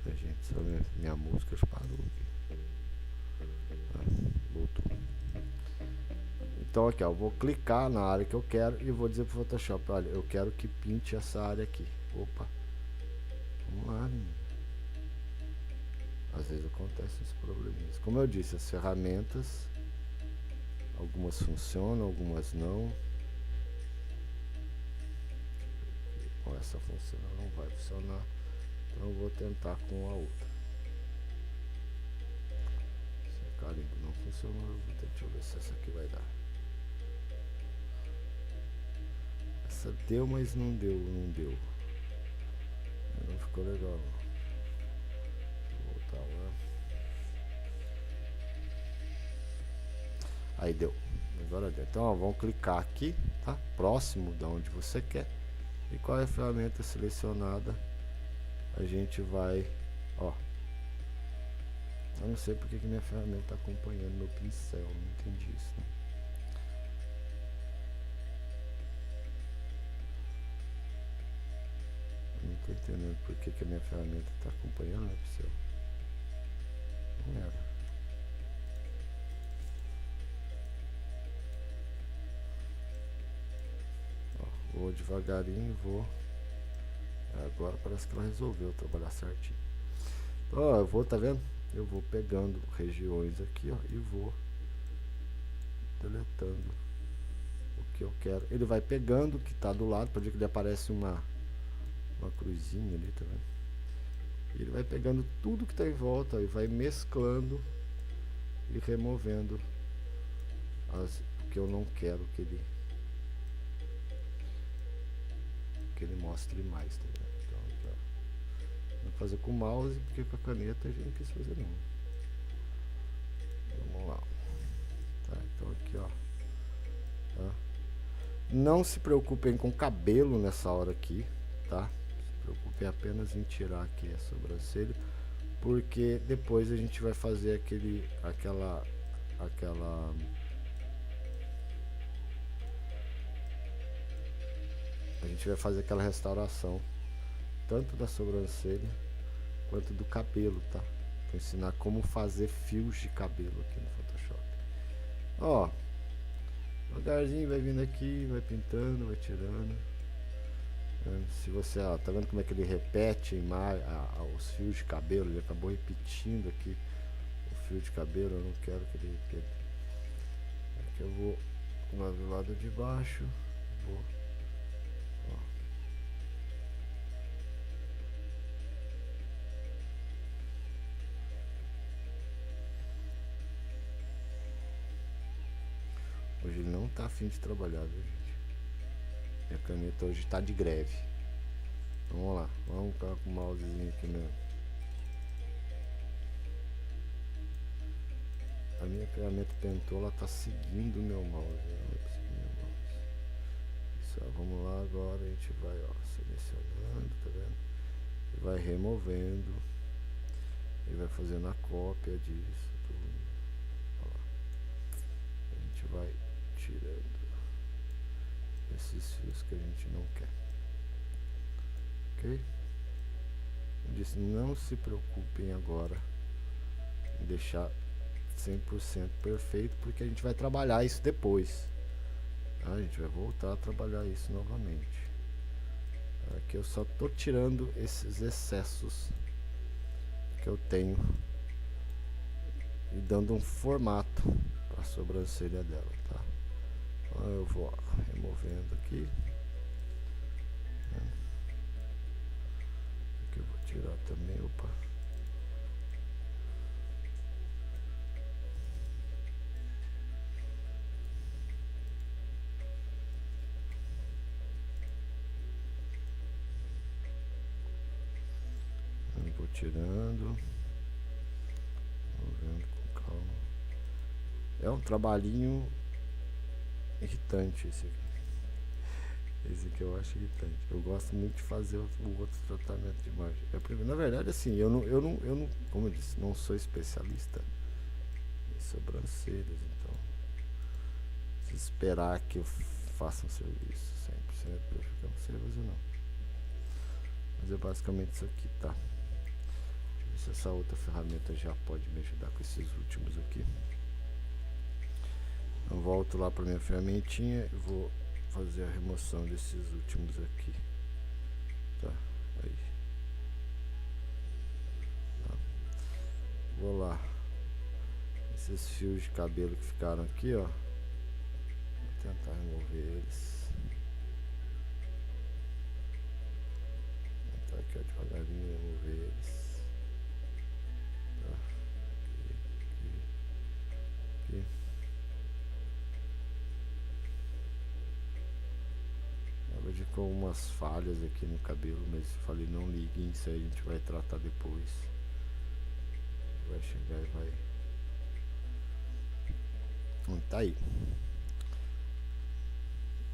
gente, só minha música parou aqui. Voltou. Então aqui, ó, eu vou clicar na área que eu quero e vou dizer para o Photoshop: olha, eu quero que pinte essa área aqui. Opa, vamos lá, menino. Às vezes acontecem esses probleminhas. Como eu disse, as ferramentas, algumas funcionam, algumas não. Com essa funciona, não vai funcionar, então eu vou tentar com a outra. Se o carimbo não funcionou, deixa eu ver se essa aqui vai dar. Essa deu, mas não deu. Não ficou legal. Vou voltar lá. Aí deu. Agora deu. Então ó, vamos clicar aqui, tá? Próximo da onde você quer. E qual é a ferramenta selecionada? A gente vai, ó. Eu não sei porque que minha ferramenta está acompanhando meu pincel, não entendi isso, né? Não tô entendendo por que a minha ferramenta está acompanhando meu pincel. Não era. Ó, vou devagarinho, vou. Agora parece que ela resolveu trabalhar certinho. Então, ó, eu vou, tá vendo? Eu vou pegando regiões aqui, ó, e vou deletando o que eu quero. Ele vai pegando o que está do lado, pode ver que ele aparece uma cruzinha ali, tá vendo? E ele vai pegando tudo que tá em volta e vai mesclando e removendo as que eu não quero que ele mostre mais, tá vendo? Então aqui, ó. Vou fazer com o mouse, porque com a caneta a gente não quis fazer não. Vamos lá. Tá, então aqui, ó. Tá? Não se preocupem com cabelo nessa hora aqui, tá? Se preocupem apenas em tirar aqui a sobrancelha, porque depois a gente vai fazer aquela a gente vai fazer aquela restauração tanto da sobrancelha quanto do cabelo, tá? Vou ensinar como fazer fios de cabelo aqui no Photoshop. Ó, devagarzinho vai vindo aqui, vai pintando, vai tirando. Se você, ó, tá vendo como é que ele repete os fios de cabelo? Ele acabou repetindo aqui o fio de cabelo. Eu não quero que ele repita. Aqui eu vou lá do lado de baixo, vou, ó. Hoje ele não tá afim de trabalhar, viu, gente? Minha caneta hoje tá de greve. Vamos lá, vamos ficar com o mousezinho aqui mesmo. A minha ferramenta Pentola tá seguindo o meu mouse. Isso, ó, vamos lá agora, a gente vai, ó, selecionando, tá vendo? E vai removendo. E vai fazendo a cópia disso tudo. Ó lá. A gente vai tirando esses fios que a gente não quer. Ok? Eu disse, não se preocupem agora em deixar 100% perfeito, porque a gente vai trabalhar isso depois, tá? A gente vai voltar a trabalhar isso novamente. Aqui eu só tô tirando esses excessos que eu tenho e dando um formato para a sobrancelha dela, tá? Então eu vou removendo aqui. Aqui eu vou tirar também, opa. Eu vou tirando, vendo com calma. É um trabalhinho irritante esse aqui. Esse aqui eu acho irritante. Eu gosto muito de fazer o outro tratamento de imagem. Na verdade, assim, eu não, como eu disse, não sou especialista em sobrancelhas, então se esperar que eu faça um serviço 100% perfeito, eu não sei fazer não. Mas é basicamente isso aqui, tá? Deixa eu ver se essa outra ferramenta já pode me ajudar com esses últimos aqui. Eu volto lá para minha ferramentinha e vou fazer a remoção desses últimos aqui, tá? Aí, tá. Vou lá, esses fios de cabelo que ficaram aqui, ó, vou tentar remover eles. Vou tentar aqui, ó, devagarinho remover eles, tá? Aqui. Com umas falhas aqui no cabelo, mas falei, não liguem, isso aí a gente vai tratar depois. Vai chegar e vai. Tá aí.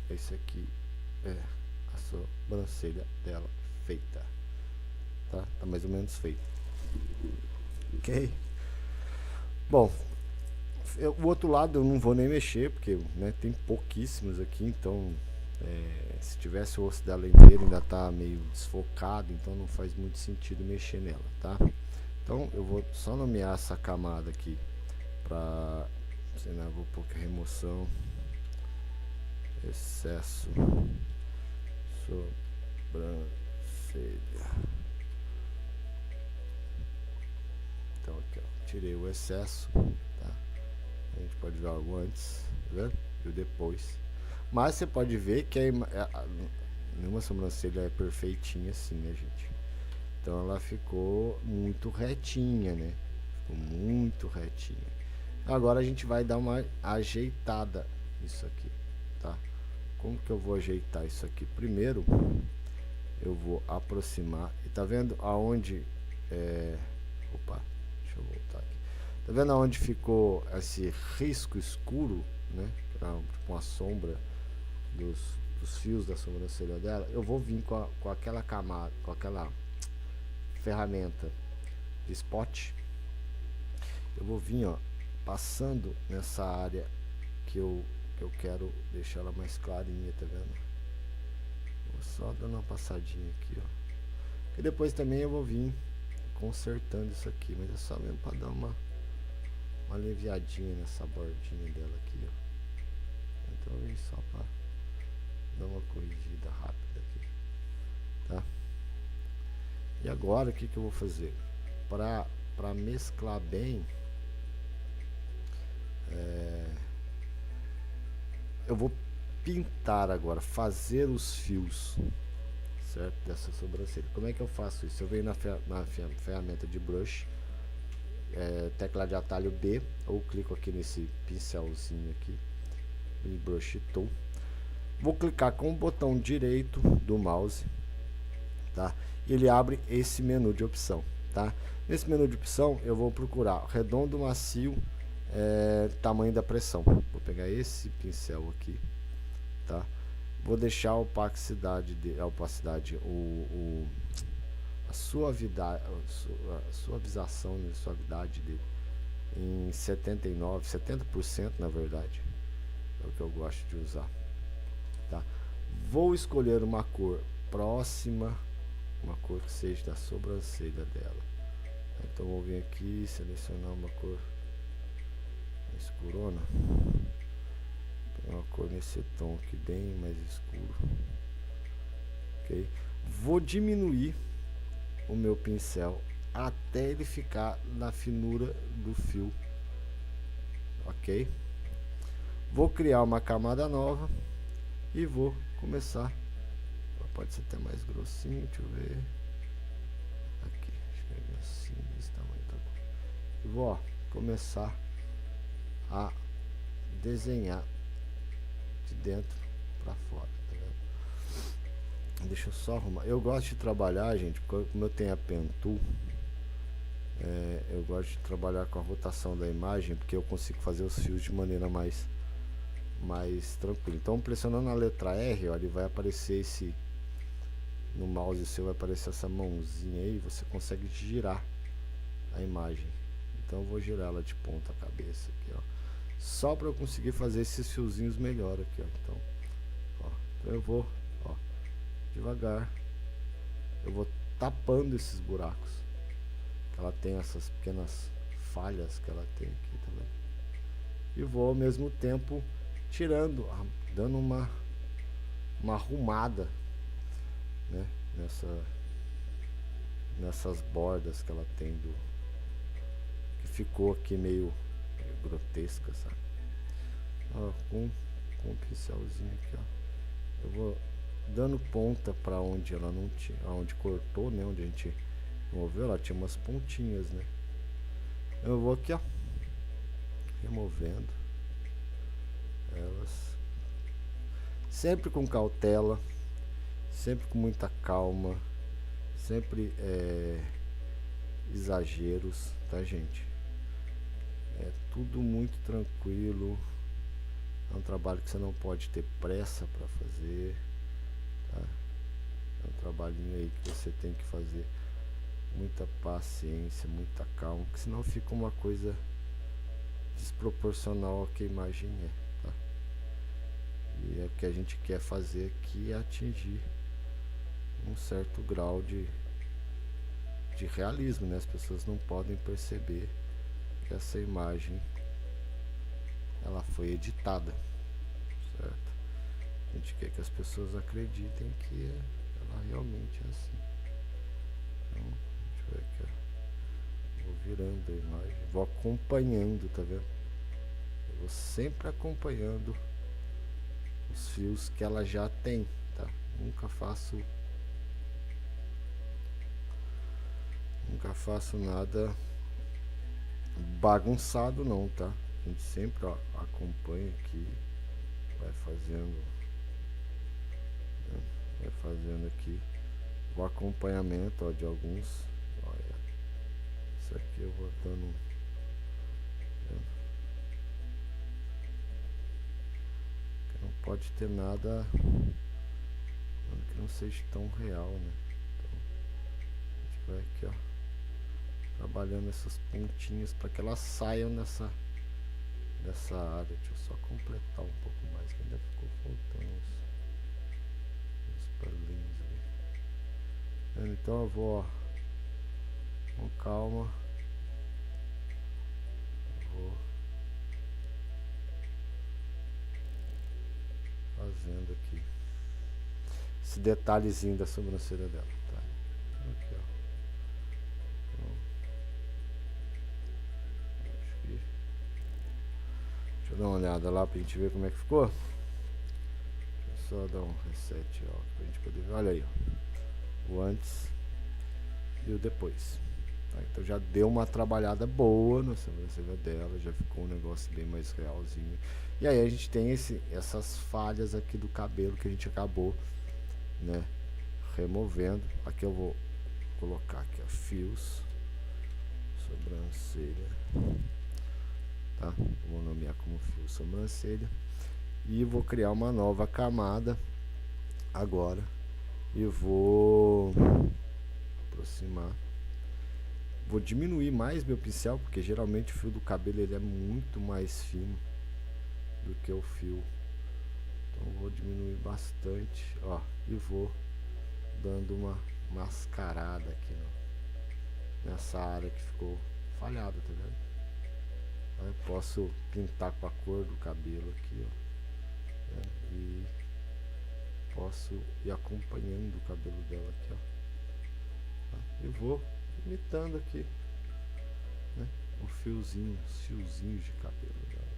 Esse aqui é a sobrancelha dela feita. Tá mais ou menos feito. Ok? Bom, o outro lado eu não vou nem mexer, porque, né, tem pouquíssimos aqui, então se tivesse o osso dela inteiro ainda tá meio desfocado, então não faz muito sentido mexer nela, tá? Então eu vou só nomear essa camada aqui pra, sei lá, vou pôr que remoção, excesso, sobrancelha. Então aqui, ó, tirei o excesso, tá? A gente pode ver o antes, tá vendo? E o depois. Mas você pode ver que nenhuma sobrancelha é perfeitinha assim, né, gente? Então ela ficou muito retinha, né? Ficou muito retinha. Agora a gente vai dar uma ajeitada nisso aqui, tá? Como que eu vou ajeitar isso aqui? Primeiro, eu vou aproximar. E tá vendo aonde... Opa, deixa eu voltar aqui. Tá vendo aonde ficou esse risco escuro, né? Tipo uma sombra dos fios da sobrancelha dela. Eu vou vir com aquela camada, com aquela ferramenta de spot. Eu vou vir, ó, passando nessa área que eu quero deixar ela mais clarinha, tá vendo? Vou só dando uma passadinha aqui, ó. E depois também eu vou vir consertando isso aqui, mas é só mesmo para dar uma aliviadinha nessa bordinha dela aqui, ó. Então eu vim só para dar uma corrigida rápida aqui, tá? E agora o que eu vou fazer? Para mesclar bem, eu vou pintar agora, fazer os fios, certo? Dessa sobrancelha. Como é que eu faço isso? Eu venho na ferramenta de brush, tecla de atalho B, ou clico aqui nesse pincelzinho aqui, em brush tool. Vou clicar com o botão direito do mouse, tá? Ele abre esse menu de opção, tá? Nesse menu de opção eu vou procurar redondo, macio, tamanho da pressão. Vou pegar esse pincel aqui, tá? Vou deixar a opacidade a suavidade, a suavização, né, suavidade dele em 79, 70% na verdade. É o que eu gosto de usar, tá? Vou escolher uma cor próxima, uma cor que seja da sobrancelha dela. Então vou vir aqui, selecionar uma cor escurona, uma cor nesse tom aqui bem mais escuro, ok? Vou diminuir o meu pincel até ele ficar na finura do fio, ok? Vou criar uma camada nova e vou começar. Pode ser até mais grossinho, deixa eu ver aqui, acho que é assim, desse tamanho, tá bom. E vou, ó, começar a desenhar de dentro para fora, tá vendo? Deixa eu só arrumar. Eu gosto de trabalhar, gente, como eu tenho a Pen Tool, eu gosto de trabalhar com a rotação da imagem, porque eu consigo fazer os fios de maneira mais tranquila. Então, pressionando a letra R, ó, ele vai aparecer esse, no mouse seu vai aparecer essa mãozinha aí, você consegue girar a imagem. Então eu vou girar ela de ponta cabeça aqui, ó, só para eu conseguir fazer esses fiozinhos melhor aqui, ó. Então eu vou, ó, devagar, eu vou tapando esses buracos que ela tem, essas pequenas falhas que ela tem aqui também, e vou ao mesmo tempo tirando, dando uma arrumada, né, nessas bordas que ela tem que ficou aqui meio grotesca, sabe? Ó, com um pincelzinho aqui, ó, eu vou dando ponta para onde ela não tinha, onde cortou, né, onde a gente removeu, ela tinha umas pontinhas, né? Eu vou aqui, ó, removendo elas, sempre com cautela, sempre com muita calma, sempre exageros, tá, gente? É tudo muito tranquilo. É um trabalho que você não pode ter pressa para fazer, tá? É um trabalhinho aí que você tem que fazer muita paciência, muita calma, porque senão fica uma coisa desproporcional ao que a imagem é, tá? E é o que a gente quer fazer aqui, é atingir um certo grau de realismo, né? As pessoas não podem perceber que essa imagem ela foi editada, certo? A gente quer que as pessoas acreditem que ela realmente é assim. Então, deixa eu ver aqui, ó. Vou virando a imagem, vou acompanhando, tá vendo? Eu vou sempre acompanhando os fios que ela já tem, tá? Nunca faço nada bagunçado não, tá? A gente sempre, ó, acompanha aqui, vai fazendo aqui o acompanhamento, ó, de alguns. Olha, isso aqui eu vou dando, não pode ter nada que não seja tão real, né? Então, a gente vai aqui, ó, trabalhando essas pontinhas para que elas saiam dessa área. Deixa eu só completar um pouco mais, que ainda ficou faltando uns pelinhos ali. Então eu vou, ó, com calma, vou fazendo aqui esse detalhezinho da sobrancelha dela, tá? Aqui, ó. Deixa eu dar uma olhada lá pra gente ver como é que ficou. Deixa eu só dar um reset, ó, pra gente poder ver. Olha aí, ó, o antes e o depois. Tá, então já deu uma trabalhada boa na sobrancelha dela, já ficou um negócio bem mais realzinho. E aí a gente tem essas falhas aqui do cabelo que a gente acabou, né, removendo. Aqui eu vou colocar aqui, ó, fios, sobrancelha, tá? Vou nomear como fio sobrancelha e vou criar uma nova camada agora e vou aproximar. Vou diminuir mais meu pincel, porque geralmente o fio do cabelo ele é muito mais fino do que o fio. Então vou diminuir bastante, ó, e vou dando uma mascarada aqui nessa área que ficou falhada, tá vendo? Aí eu posso pintar com a cor do cabelo aqui, ó, né? E posso ir acompanhando o cabelo dela aqui, ó, tá? E vou imitando aqui, né, os fiozinhos de cabelo dela.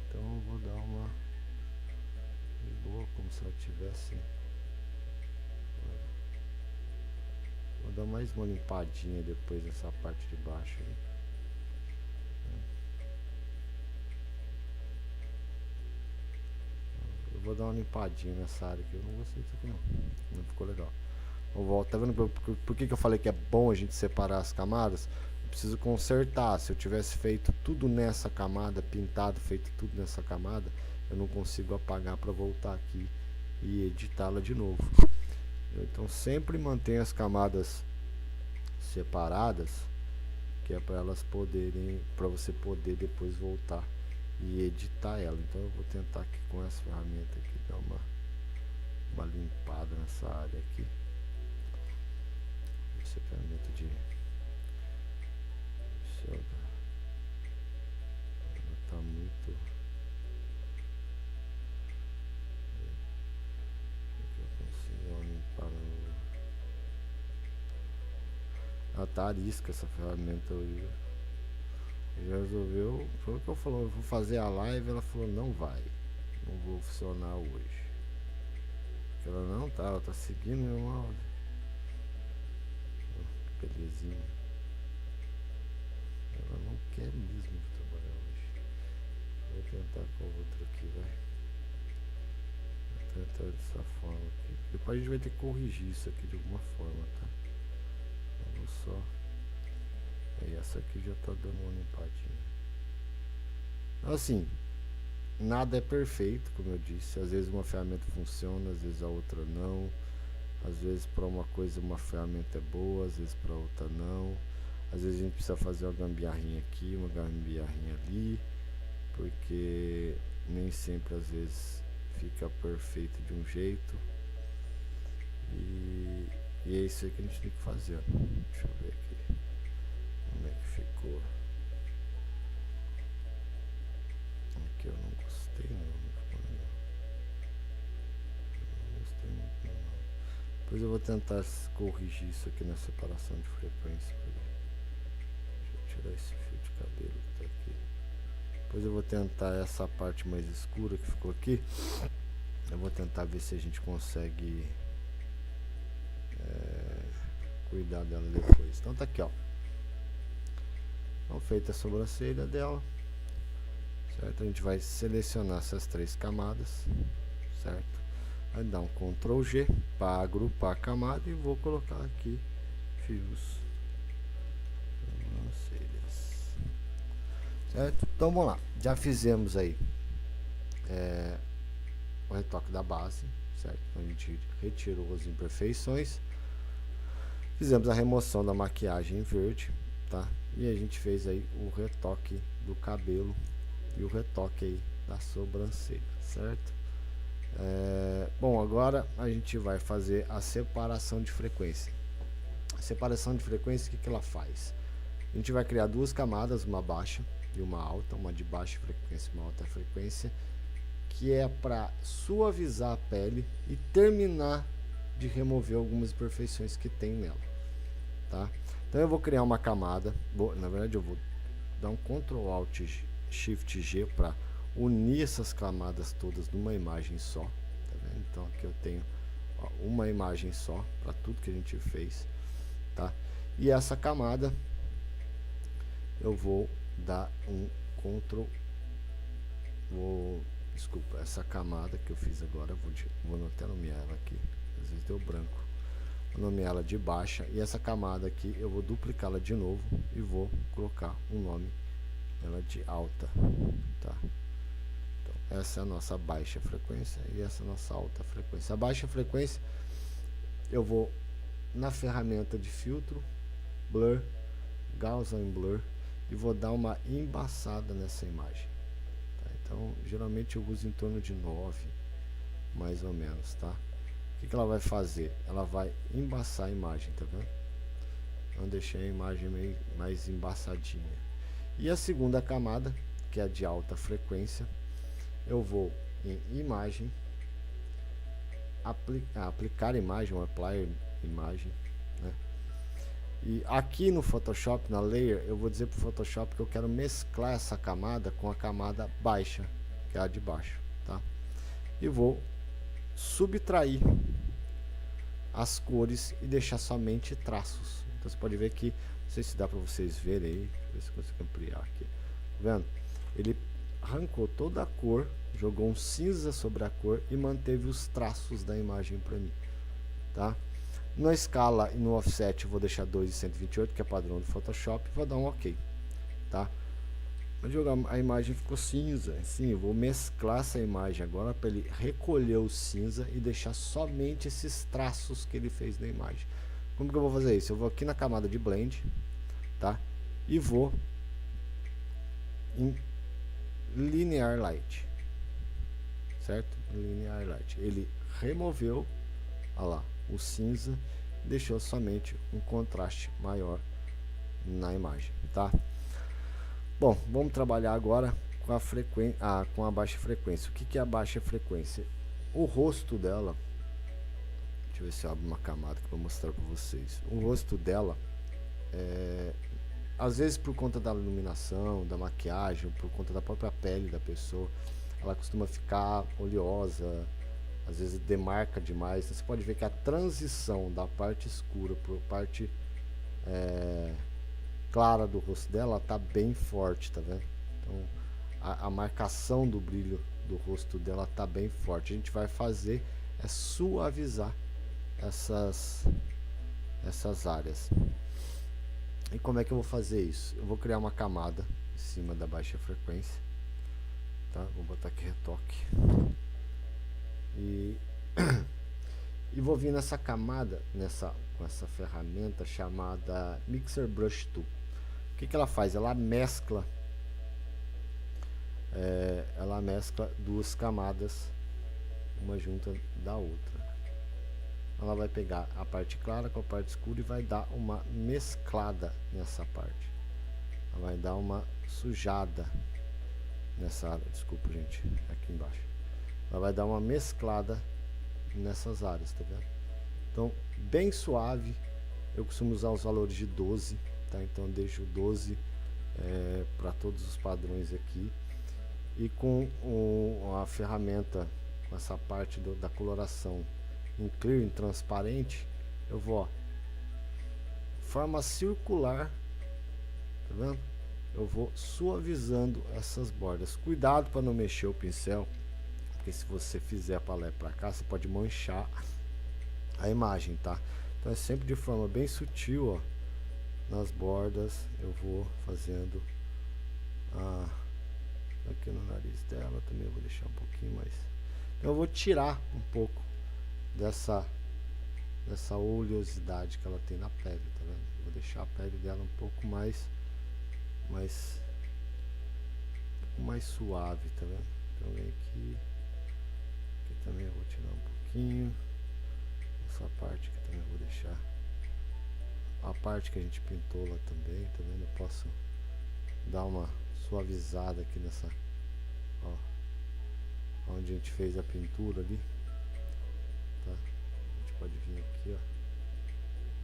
Então eu vou dar uma de boa, como se ela tivesse. Vou dar mais uma limpadinha depois nessa parte de baixo aí. Eu vou dar uma limpadinha nessa área aqui. Eu não gostei disso aqui não ficou legal. Eu volto, tá vendo por que eu falei que é bom a gente separar as camadas? Eu preciso consertar. Se eu tivesse feito tudo nessa camada, pintado, feito tudo nessa camada, eu não consigo apagar para voltar aqui e editá-la de novo. Então sempre mantenha as camadas separadas, que é para elas poderem, para você poder depois voltar e editar ela. Então eu vou tentar aqui com essa ferramenta aqui dar uma limpada nessa área aqui. Essa ferramenta de ela tá muito, eu consigo limpar. Ela tá arisca essa ferramenta hoje. Já resolveu, foi o que eu falou, eu vou fazer a live, ela falou não vai, não vou funcionar hoje. Ela não tá, ela tá seguindo meu áudio. Belezinha. Ela não quer mesmo trabalhar hoje. Vou tentar com o outro aqui, vai. Vou tentar dessa forma aqui. Depois a gente vai ter que corrigir isso aqui de alguma forma, tá? Eu vou só. Aí essa aqui já tá dando uma limpadinha. Assim, nada é perfeito, como eu disse. Às vezes uma ferramenta funciona, às vezes a outra não. Às vezes para uma coisa uma ferramenta é boa, às vezes para outra não. Às vezes a gente precisa fazer uma gambiarrinha aqui, uma gambiarrinha ali, porque nem sempre às vezes fica perfeito de um jeito. E é isso aí que a gente tem que fazer. Deixa eu ver aqui como é que ficou. Aqui eu não gostei não ficou legal. Não gostei muito não. Depois eu vou tentar corrigir isso aqui na separação de frequência. Deixa eu tirar esse fio de cabelo que tá aqui. Depois eu vou tentar essa parte mais escura que ficou aqui. Eu vou tentar ver se a gente consegue cuidar dela depois. Então tá aqui, ó. Então, feita a sobrancelha dela, certo? A gente vai selecionar essas 3 camadas, certo? Vai dar um Ctrl G para agrupar a camada e vou colocar aqui fios, sobrancelhas, certo? Então vamos lá, já fizemos aí o retoque da base, certo? Então, a gente retirou as imperfeições, fizemos a remoção da maquiagem verde, tá? E a gente fez aí o retoque do cabelo e o retoque aí da sobrancelha, certo? Bom, agora a gente vai fazer a separação de frequência. A separação de frequência, o que ela faz? A gente vai criar 2 camadas, uma baixa e uma alta, uma de baixa frequência e uma alta frequência, que é para suavizar a pele e terminar de remover algumas imperfeições que tem nela, tá? Então eu vou criar uma camada, na verdade eu vou dar um Ctrl Alt Shift G para unir essas camadas todas numa imagem só, tá vendo? Então aqui eu tenho uma imagem só para tudo que a gente fez, tá? E essa camada eu vou dar um desculpa, essa camada que eu fiz agora, vou até nomear ela aqui, às vezes deu branco, vou nomear ela de baixa, e essa camada aqui eu vou duplicá-la de novo e vou colocar um nome ela de alta, tá? Então, essa é a nossa baixa frequência e essa é a nossa alta frequência. A baixa frequência eu vou na ferramenta de filtro, blur, Gaussian blur, e vou dar uma embaçada nessa imagem, tá? Então geralmente eu uso em torno de 9 mais ou menos, tá? O que ela vai fazer? Ela vai embaçar a imagem, tá vendo? Então deixei a imagem meio mais embaçadinha. E a segunda camada, que é a de alta frequência, eu vou em imagem, aplicar imagem, ou apply imagem, né? E aqui no Photoshop, na layer, eu vou dizer para o Photoshop que eu quero mesclar essa camada com a camada baixa, que é a de baixo, tá? E vou subtrair as cores e deixar somente traços. Então você pode ver que, não sei se dá para vocês verem aí, deixa eu ver se consigo ampliar aqui, tá vendo? Ele arrancou toda a cor, jogou um cinza sobre a cor e manteve os traços da imagem para mim, tá? Na escala e no offset eu vou deixar 2,128, que é padrão do Photoshop, e vou dar um OK, tá? Vou jogar, a imagem ficou cinza, sim, eu vou mesclar essa imagem agora para ele recolher o cinza e deixar somente esses traços que ele fez na imagem. Como que eu vou fazer isso? Eu vou aqui na camada de blend, tá? E vou em linear light, certo? Linear light. Ele removeu, olha lá, o cinza, deixou somente um contraste maior na imagem, tá? Bom, vamos trabalhar agora com a frequência, com a baixa frequência. O que é a baixa frequência? O rosto dela, deixa eu ver se eu abro uma camada que eu vou mostrar para vocês. O rosto dela, às vezes por conta da iluminação, da maquiagem, por conta da própria pele da pessoa, ela costuma ficar oleosa, às vezes demarca demais. Você pode ver que a transição da parte escura para a parte clara do rosto dela tá bem forte, tá vendo? Então a marcação do brilho do rosto dela tá bem forte. A gente vai fazer é suavizar essas áreas. E como é que eu vou fazer isso? Eu vou criar uma camada em cima da baixa frequência, tá? Vou botar aqui retoque e vou vir nessa camada, com essa ferramenta chamada Mixer Brush Tool. O que ela faz? Ela mescla duas camadas, uma junto da outra. Ela vai pegar a parte clara com a parte escura e vai dar uma mesclada nessa parte. Ela vai dar uma sujada nessa área, desculpa gente, aqui embaixo. Ela vai dar uma mesclada nessas áreas, tá vendo? Então, bem suave. Eu costumo usar os valores de 12, tá? Então eu deixo 12 para todos os padrões aqui. E com a ferramenta com essa parte da coloração em clear, em transparente, eu vou, ó, forma circular, tá vendo? Eu vou suavizando essas bordas. Cuidado para não mexer o pincel, porque se você fizer para lá e para cá, você pode manchar a imagem, tá? Então é sempre de forma bem sutil, ó, nas bordas eu vou fazendo aqui no nariz dela também eu vou deixar um pouquinho mais. Então eu vou tirar um pouco dessa oleosidade que ela tem na pele, tá vendo? Vou deixar a pele dela um pouco mais suave, tá vendo? Então vem aqui também eu vou tirar um pouquinho. Essa parte aqui também eu vou deixar. A parte que a gente pintou lá também, tá vendo? Eu posso dar uma suavizada aqui nessa, ó, onde a gente fez a pintura ali, tá? A gente pode vir aqui, ó.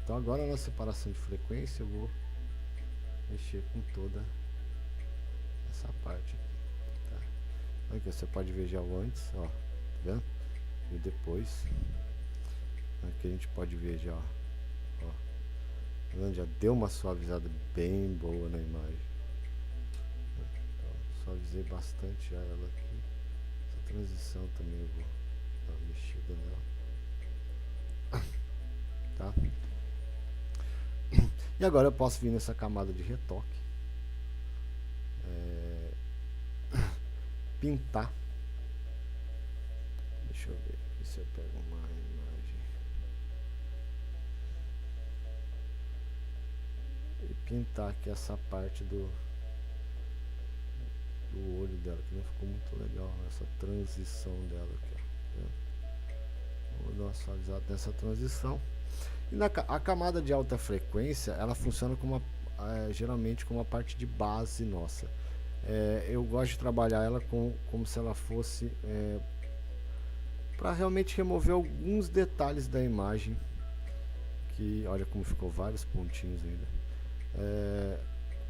Então agora na separação de frequência eu vou mexer com toda essa parte aqui, tá? Aqui você pode ver já o antes, ó, tá vendo? E depois aqui a gente pode ver já, ó, tá vendo? Já deu uma suavizada bem boa na imagem. Então, suavizei bastante já ela aqui. Essa transição também eu vou dar uma mexida nela, tá? E agora eu posso vir nessa camada de retoque, pintar. Deixa eu ver aqui se eu pego uma imagem e pintar aqui essa parte do olho dela, que não ficou muito legal, essa transição dela aqui, ó. Vou dar uma suavizada nessa transição. E a camada de alta frequência, ela funciona como geralmente como a parte de base nossa. Eu gosto de trabalhar ela como se ela fosse para realmente remover alguns detalhes da imagem, que olha como ficou vários pontinhos ainda,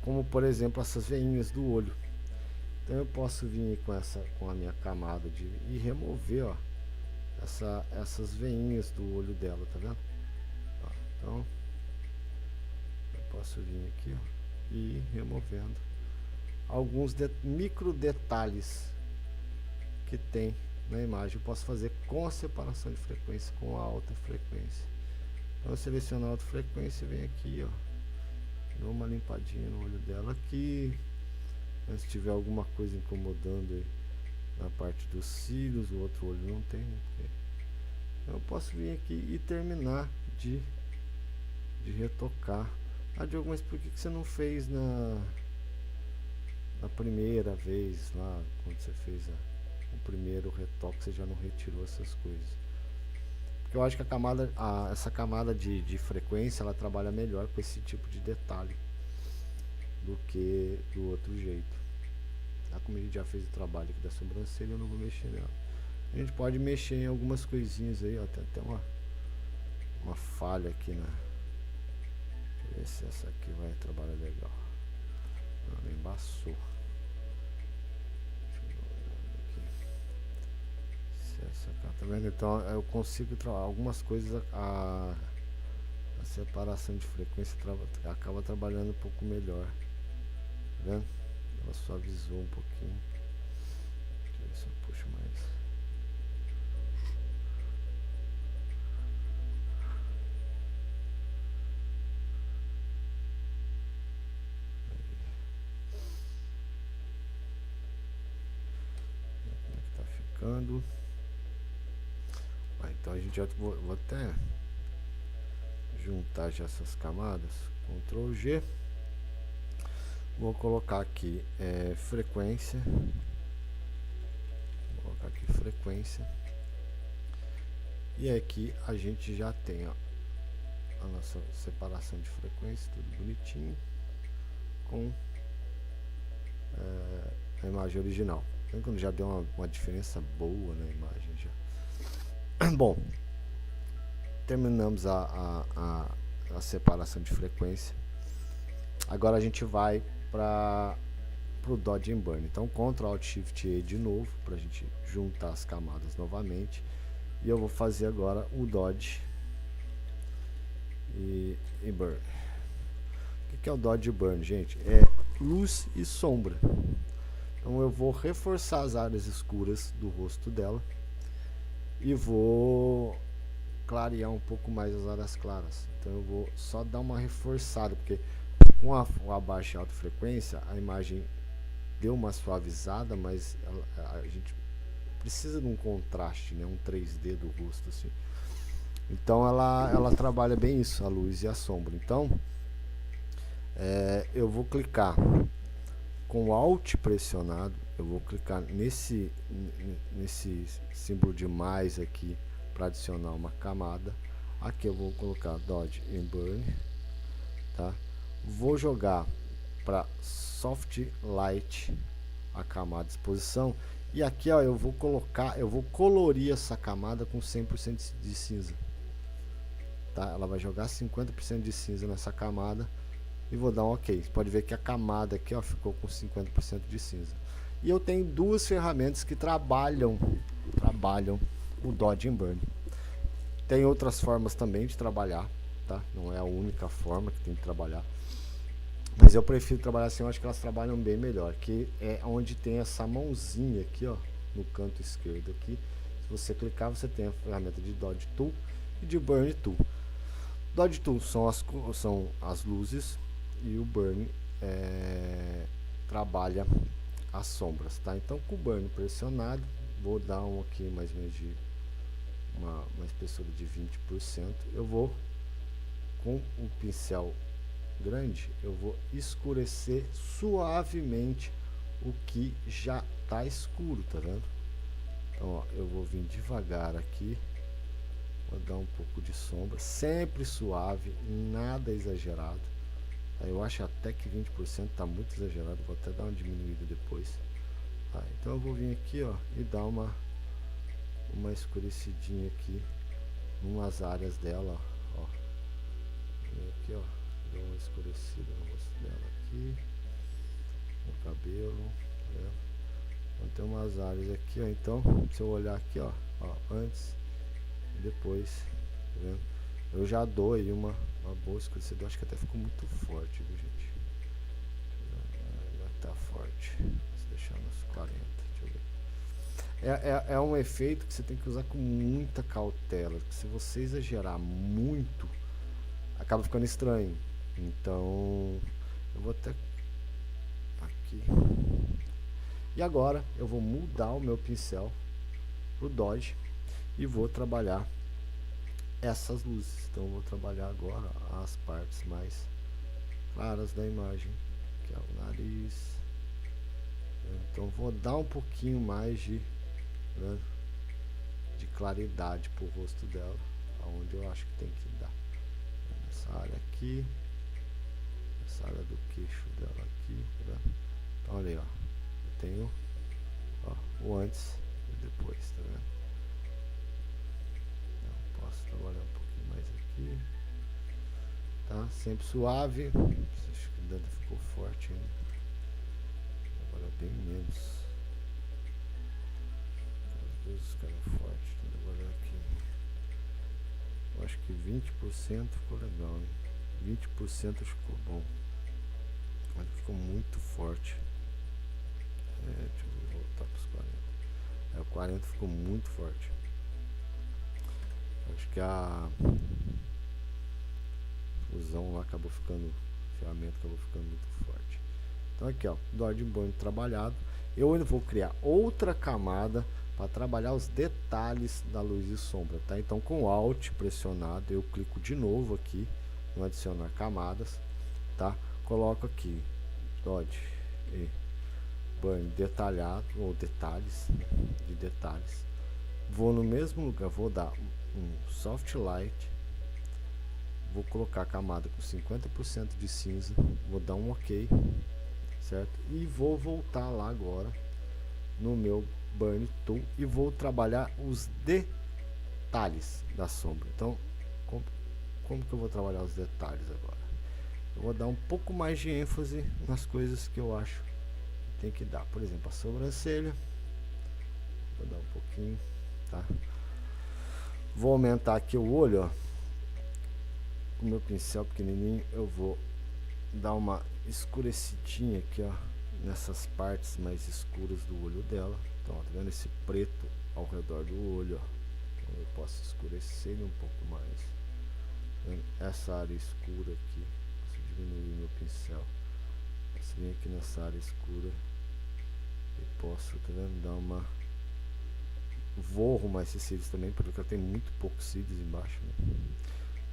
como por exemplo essas veinhas do olho. Então eu posso vir com a minha camada e remover, ó, essas veinhas do olho dela, tá vendo? Ó, então eu posso vir aqui, ó, e ir removendo alguns micro detalhes que tem na imagem. Eu posso fazer com a separação de frequência, com a alta frequência. Então eu seleciono a alta frequência e venho aqui, ó, dou uma limpadinha no olho dela aqui. Se tiver alguma coisa incomodando aí na parte dos cílios, o outro olho não tem, né? Eu posso vir aqui e terminar de retocar. Diogo, mas por que você não fez na primeira vez lá, quando você fez o primeiro retoque, você já não retirou essas coisas? Porque eu acho que essa camada de frequência, ela trabalha melhor com esse tipo de detalhe do que do outro jeito. Como a gente já fez o trabalho aqui da sobrancelha, eu não vou mexer nela. A gente pode mexer em algumas coisinhas aí, ó. Tem até uma falha aqui na... Deixa eu ver se essa aqui vai trabalhar legal. Não, embaçou. Deixa eu ver aqui. Se essa aqui, tá vendo? Então eu consigo trabalhar algumas coisas. A separação de frequência acaba trabalhando um pouco melhor. Tá vendo? Ela suavizou um pouquinho. Deixa eu ver se eu puxo mais. Como é que tá ficando? Então a gente já vou até juntar já essas camadas. Ctrl G. Vou colocar aqui frequência. Vou colocar aqui frequência. E aqui a gente já tem, ó, a nossa separação de frequência, tudo bonitinho, com a imagem original. Então, quando já deu uma diferença boa na imagem já. Bom, terminamos a separação de frequência. Agora a gente vai para pro Dodge and Burn. Então Ctrl Alt Shift E de novo para a gente juntar as camadas novamente, e eu vou fazer agora o Dodge e Burn. O que é o Dodge e Burn, gente? É luz e sombra. Então eu vou reforçar as áreas escuras do rosto dela e vou clarear um pouco mais as áreas claras. Então eu vou só dar uma reforçada, porque com a baixa e alta frequência a imagem deu uma suavizada, mas a gente precisa de um contraste, né? Um 3D do rosto assim. Então ela trabalha bem isso, a luz e a sombra. Então eu vou clicar com o Alt pressionado, eu vou clicar nesse símbolo de mais aqui para adicionar uma camada. Aqui eu vou colocar Dodge and Burn, tá? Vou jogar para Soft Light a camada de exposição, e aqui ó, eu vou colorir essa camada com 100% de cinza, tá? Ela vai jogar 50% de cinza nessa camada e vou dar um OK. Você pode ver que a camada aqui ó, ficou com 50% de cinza. E eu tenho duas ferramentas que trabalham o Dodge and Burn. Tem outras formas também de trabalhar, tá? Não é a única forma que tem que trabalhar, mas eu prefiro trabalhar assim. Eu acho que elas trabalham bem melhor, que é onde tem essa mãozinha aqui ó, no canto esquerdo aqui. Se você clicar, você tem a ferramenta de Dodge Tool e de Burn Tool. Dodge Tool são as luzes, e o Burn trabalha as sombras, tá? Então com o Burn pressionado, vou dar um aqui mais ou menos de uma espessura de 20%. Eu vou com o pincel grande, eu vou escurecer suavemente o que já tá escuro, tá vendo? Então ó, eu vou vir devagar aqui, vou dar um pouco de sombra, sempre suave, nada exagerado. Eu acho até que 20% tá muito exagerado, vou até dar uma diminuída depois. Tá, então eu vou vir aqui ó, e dar uma escurecidinha aqui umas áreas dela, ó. Aqui ó, deu uma escurecida no rosto dela aqui, no cabelo, tá vendo? Então tem umas áreas aqui ó, então se eu olhar aqui ó, antes e depois, tá vendo? Eu já dou aí uma boa escurecida. Eu acho que até ficou muito forte, viu gente? Já tá forte. Vou deixar nos 40, deixa eu ver. É um efeito que você tem que usar com muita cautela, porque se você exagerar muito, acaba ficando estranho. Então eu vou até aqui, e agora eu vou mudar o meu pincel pro Dodge e vou trabalhar essas luzes. Então eu vou trabalhar agora as partes mais claras da imagem, que é o nariz. Então vou dar um pouquinho mais de claridade pro rosto dela, aonde eu acho que tem que dar. Nessa área aqui, essa área do queixo dela aqui, tá? Então olha aí, ó, eu tenho o antes e depois, tá vendo? Eu posso trabalhar um pouquinho mais aqui, tá? Sempre suave. Acho que o dedo ficou forte ainda, agora bem menos. Às vezes ficaram forte, agora aqui. Eu acho que 20% ficou legal, hein? 20% acho que ficou bom. Mas ficou muito forte. Deixa eu voltar para os 40. O 40 ficou muito forte. Acho que a fusão lá acabou ficando, a ferramenta acabou ficando muito forte. Então aqui ó, Dodge and Burn trabalhado. Eu ainda vou criar outra camada para trabalhar os detalhes da luz e sombra, tá? Então com o Alt pressionado eu clico de novo aqui no adicionar camadas, tá? Coloco aqui Dodge e Burn detalhado, ou detalhes, de detalhes. Vou no mesmo lugar, vou dar um Soft Light, vou colocar a camada com 50% de cinza, vou dar um OK, certo? E vou voltar lá agora no meu Burn Tool e vou trabalhar os detalhes da sombra. Então como que eu vou trabalhar os detalhes agora? Eu vou dar um pouco mais de ênfase nas coisas que eu acho tem que dar. Por exemplo, a sobrancelha, vou dar um pouquinho, tá? Vou aumentar aqui o olho, ó. Com o meu pincel pequenininho eu vou dar uma escurecidinha aqui, ó, nessas partes mais escuras do olho dela. Então, ó, tá vendo esse preto ao redor do olho, ó? Então, eu posso escurecer ele um pouco mais. Tá vendo? Essa área escura aqui, posso diminuir meu pincel. Posso vir aqui nessa área escura e posso, tá vendo, dar uma... Vou arrumar esses cílios também, porque eu tenho muito poucos cílios embaixo, né?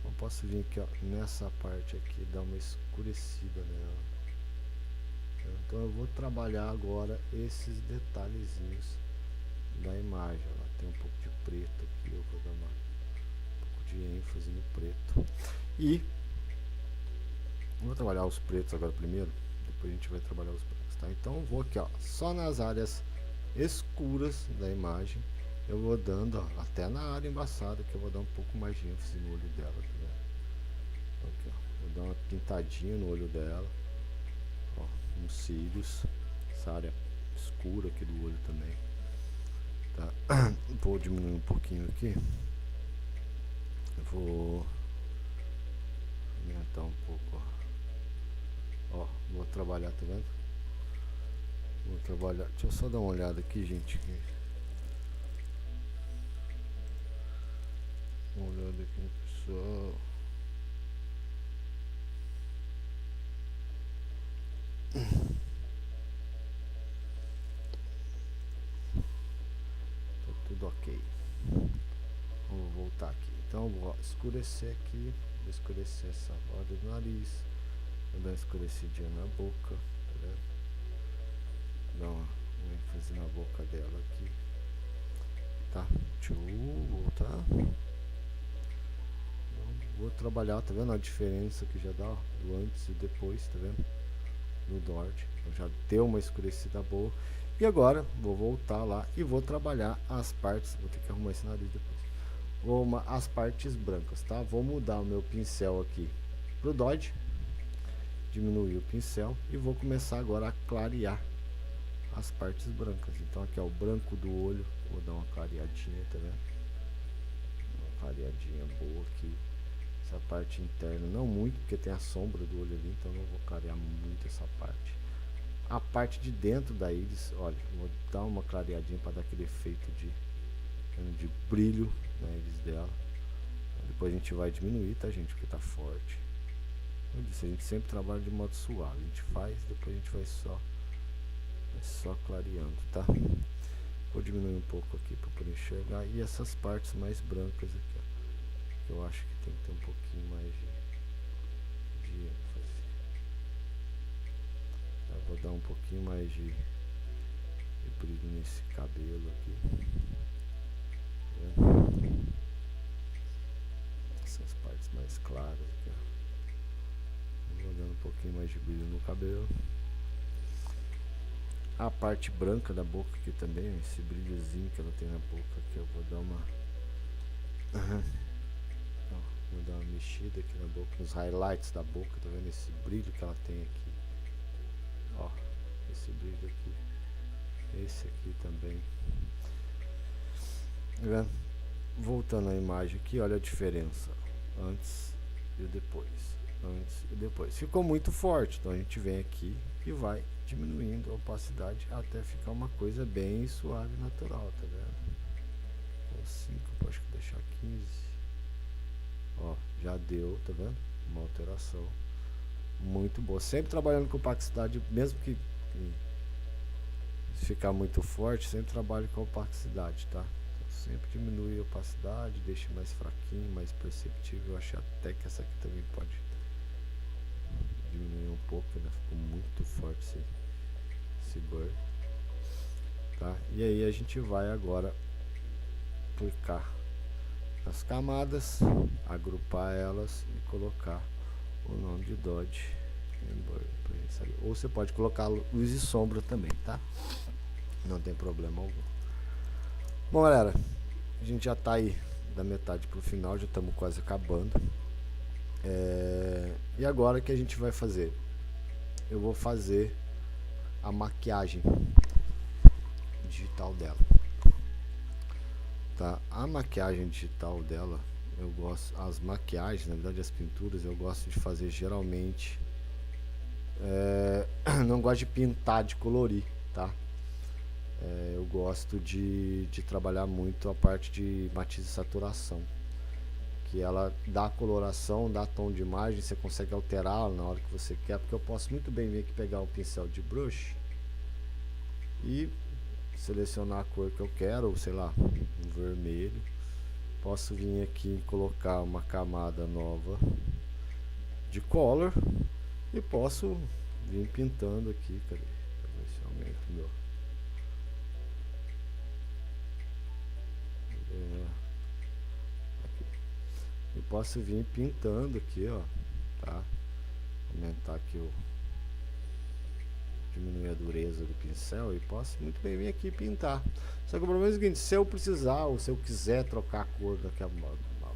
Eu posso vir aqui, ó, nessa parte aqui, dar uma escurecida nela. Então eu vou trabalhar agora esses detalhezinhos da imagem. Ela tem um pouco de preto aqui, eu vou dar um pouco de ênfase no preto. E vou trabalhar os pretos agora primeiro, depois a gente vai trabalhar os brancos, tá? Então eu vou aqui, ó, só nas áreas escuras da imagem. Eu vou dando, ó, até na área embaçada, que eu vou dar um pouco mais de ênfase no olho dela, tá vendo? Aqui, ó, vou dar uma pintadinha no olho dela, ó, nos cílios, essa área escura aqui do olho também, tá? Vou diminuir um pouquinho aqui, vou aumentar um pouco, ó, vou trabalhar, tá vendo? Vou trabalhar, deixa eu só dar uma olhada aqui, gente. Uma olhada aqui no pessoal. Tá tudo ok. Vamos voltar aqui. Então vou escurecer aqui. Vou escurecer essa borda do nariz. Vou dar uma escurecidinha na boca. Tá vendo? Dar uma ênfase na boca dela aqui. Tá? Deixa eu voltar. Vou trabalhar, tá vendo a diferença que já dá, ó, do antes e depois, tá vendo? No Dort, então já deu uma escurecida boa. E agora vou voltar lá e vou trabalhar as partes, vou ter que arrumar esse nariz depois. Vou arrumar as partes brancas, tá? Vou mudar o meu pincel aqui pro Dodge, diminuir o pincel e vou começar agora a clarear as partes brancas. Então aqui é o branco do olho, vou dar uma clareadinha, tá vendo? Uma clareadinha boa aqui. Essa parte interna, não muito, porque tem a sombra do olho ali, então não vou clarear muito essa parte. A parte de dentro da íris, olha, vou dar uma clareadinha para dar aquele efeito de brilho na íris dela. Depois a gente vai diminuir, tá, gente, porque tá forte. Como eu disse, a gente sempre trabalha de modo suave, a gente faz, depois a gente vai só clareando, tá? Vou diminuir um pouco aqui para poder enxergar. E essas partes mais brancas aqui, ó, eu acho que tem que ter um pouquinho mais de ênfase. Eu vou dar um pouquinho mais de brilho nesse cabelo aqui. Essas partes mais claras aqui, ó. Vou dando um pouquinho mais de brilho no cabelo. A parte branca da boca aqui também, esse brilhozinho que ela tem na boca aqui, eu vou dar uma... Vou dar uma mexida aqui na boca, nos highlights da boca, tá vendo esse brilho que ela tem aqui? Ó, esse brilho aqui, esse aqui também. Tá vendo? Voltando à imagem aqui, olha a diferença, antes e depois, antes e depois. Ficou muito forte, então a gente vem aqui e vai diminuindo a opacidade até ficar uma coisa bem suave e natural, tá vendo? Então 5, acho que deixar 15. Ó, já deu, tá vendo? Uma alteração muito boa. Sempre trabalhando com opacidade, mesmo que ficar muito forte, sempre trabalho com opacidade, tá? Então, sempre diminui a opacidade, deixa mais fraquinho, mais perceptível. Eu acho até que essa aqui também pode diminuir um pouco, né? Ficou muito forte esse blur, tá? E aí a gente vai agora aplicar as camadas, agrupar elas e colocar o nome de Dodge. Ou você pode colocar luz e sombra também, tá? Não tem problema algum. Bom, galera, a gente já tá aí da metade pro final, já estamos quase acabando. E agora o que a gente vai fazer? Eu vou fazer a maquiagem digital dela, tá? A maquiagem digital dela, eu gosto, as maquiagens, na verdade as pinturas, eu gosto de fazer geralmente, não gosto de pintar, de colorir, tá? Eu gosto de trabalhar muito a parte de matiz e saturação, que ela dá coloração, dá tom de imagem, você consegue alterar na hora que você quer, porque eu posso muito bem vir aqui pegar o pincel de brush e selecionar a cor que eu quero, sei lá, um vermelho. Posso vir aqui e colocar uma camada nova de color e posso vir pintando aqui, cadê? Deixa eu ver se aumenta o meu. Aqui. E posso vir pintando aqui, ó, tá? Aumentar aqui o diminuir a dureza do pincel e posso muito bem vir aqui e pintar. Só que o problema é o seguinte, se eu precisar ou se eu quiser trocar a cor daqui a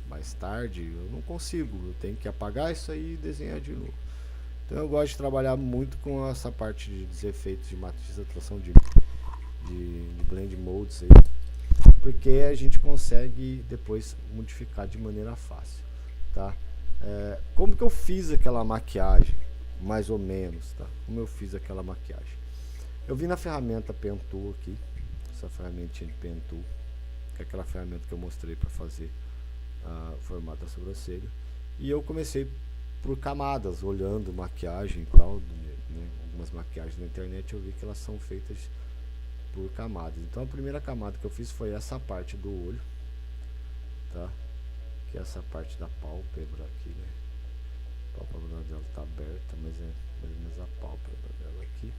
mais tarde, eu não consigo, eu tenho que apagar isso aí e desenhar de novo. Então eu gosto de trabalhar muito com essa parte dos efeitos de matriz, atração de blend modes aí, porque a gente consegue depois modificar de maneira fácil, tá? Como que eu fiz aquela maquiagem? Mais ou menos, tá? Como eu fiz aquela maquiagem? Eu vim na ferramenta Pen Tool aqui, essa ferramentinha de Pen Tool, que é aquela ferramenta que eu mostrei para fazer o formato da sobrancelha, e eu comecei por camadas, olhando maquiagem e tal, né? Algumas maquiagens na internet eu vi que elas são feitas por camadas. Então a primeira camada que eu fiz foi essa parte do olho, tá? Que é essa parte da pálpebra aqui, né? A pálpebra dela tá aberta, mas é mais ou menos a pálpebra dela aqui,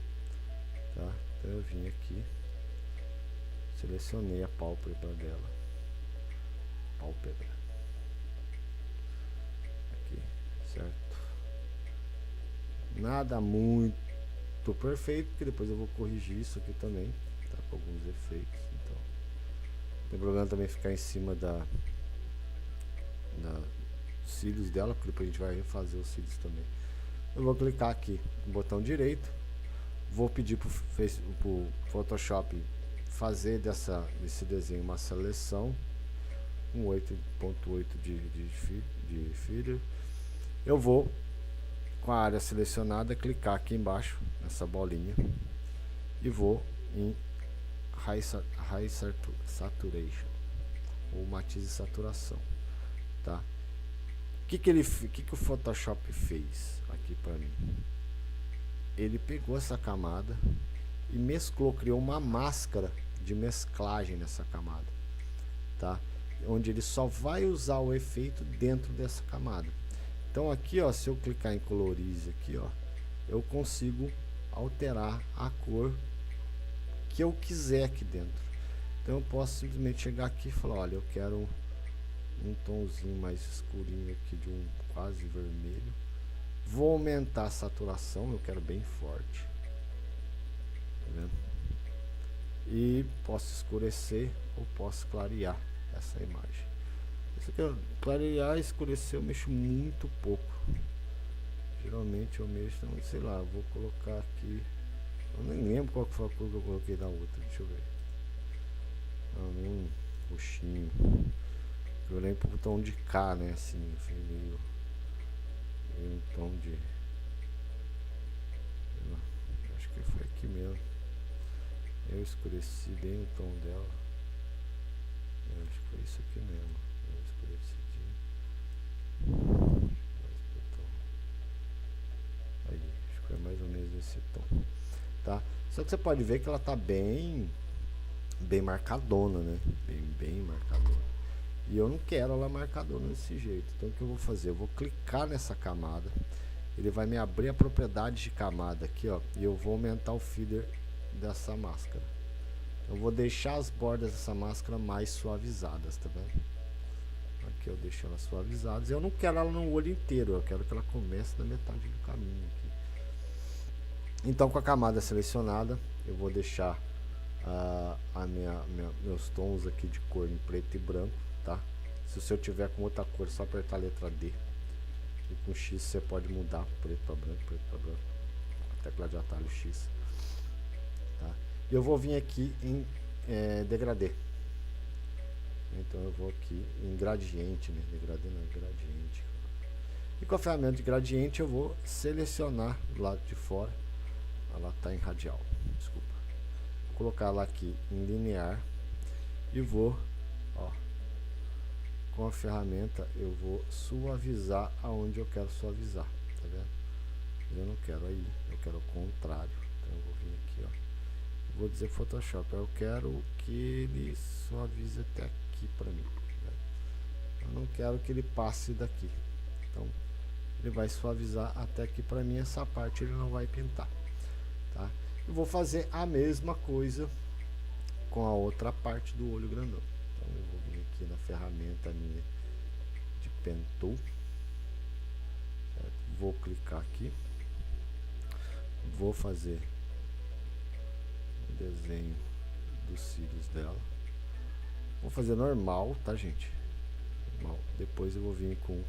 tá? Então eu vim aqui, selecionei a pálpebra dela, pálpebra aqui, certo? Nada muito perfeito, porque depois eu vou corrigir isso aqui também, tá? Com alguns efeitos, então não tem problema também ficar em cima da cílios dela, porque depois a gente vai refazer os cílios também. Eu vou clicar aqui no botão direito, vou pedir pro Photoshop fazer desse desenho uma seleção com 8.8 de filho. Eu vou, com a área selecionada, clicar aqui embaixo nessa bolinha e vou em High Saturation ou matiz e saturação, tá? O que o Photoshop fez aqui para mim? Ele pegou essa camada e mesclou, criou uma máscara de mesclagem nessa camada, tá? Onde ele só vai usar o efeito dentro dessa camada. Então aqui, ó, se eu clicar em colorize aqui, ó, eu consigo alterar a cor que eu quiser aqui dentro. Então eu posso simplesmente chegar aqui e falar, olha, eu quero um tomzinho mais escurinho aqui, de um quase vermelho. Vou aumentar a saturação, eu quero bem forte, tá vendo? E posso escurecer ou posso clarear essa imagem. Isso aqui, clarear e escurecer, eu mexo muito pouco. Geralmente eu mexo, então, sei lá, vou colocar aqui, eu nem lembro qual que foi a cor que eu coloquei na outra, deixa eu ver. Um roxinho. Eu lembro pro tom de K, né? Assim, meio um tom de. Acho que foi aqui mesmo. Eu escureci bem o tom dela. Acho que foi isso aqui mesmo. Eu escureci aí, acho que foi mais ou menos esse tom, tá? Só que você pode ver que ela tá bem marcadona, né? Bem marcadona. E eu não quero ela marcadona desse jeito. Então o que eu vou fazer? Eu vou clicar nessa camada. Ele vai me abrir a propriedade de camada aqui, ó. E eu vou aumentar o feather dessa máscara. Eu vou deixar as bordas dessa máscara mais suavizadas, tá vendo? Aqui eu deixo elas suavizadas. Eu não quero ela no olho inteiro. Eu quero que ela comece na metade do caminho aqui. Então com a camada selecionada, eu vou deixar meus tons aqui de cor em preto e branco, tá? Se o seu tiver com outra cor, é só apertar a letra D. E com X você pode mudar preto para branco, a tecla de atalho X. E eu vou vir aqui em degradê. Então eu vou aqui em gradiente, né? Degradê não, gradiente. E com a ferramenta de gradiente eu vou selecionar do lado de fora. Ela está em radial, desculpa. Vou colocar ela aqui em linear e vou, ó, com a ferramenta eu vou suavizar aonde eu quero suavizar, tá vendo? Eu não quero aí, eu quero o contrário. Então eu vou vir aqui, ó. Vou dizer Photoshop, eu quero que ele suavize até aqui para mim. Né? Eu não quero que ele passe daqui. Então ele vai suavizar até aqui para mim, essa parte ele não vai pintar, tá? Eu vou fazer a mesma coisa com a outra parte do olho grandão. Então eu vou vir aqui na ferramenta minha de Pen Tool, certo? Vou clicar aqui, vou fazer o desenho dos cílios dela. Vou fazer normal, tá, gente? Normal. Depois eu vou vir com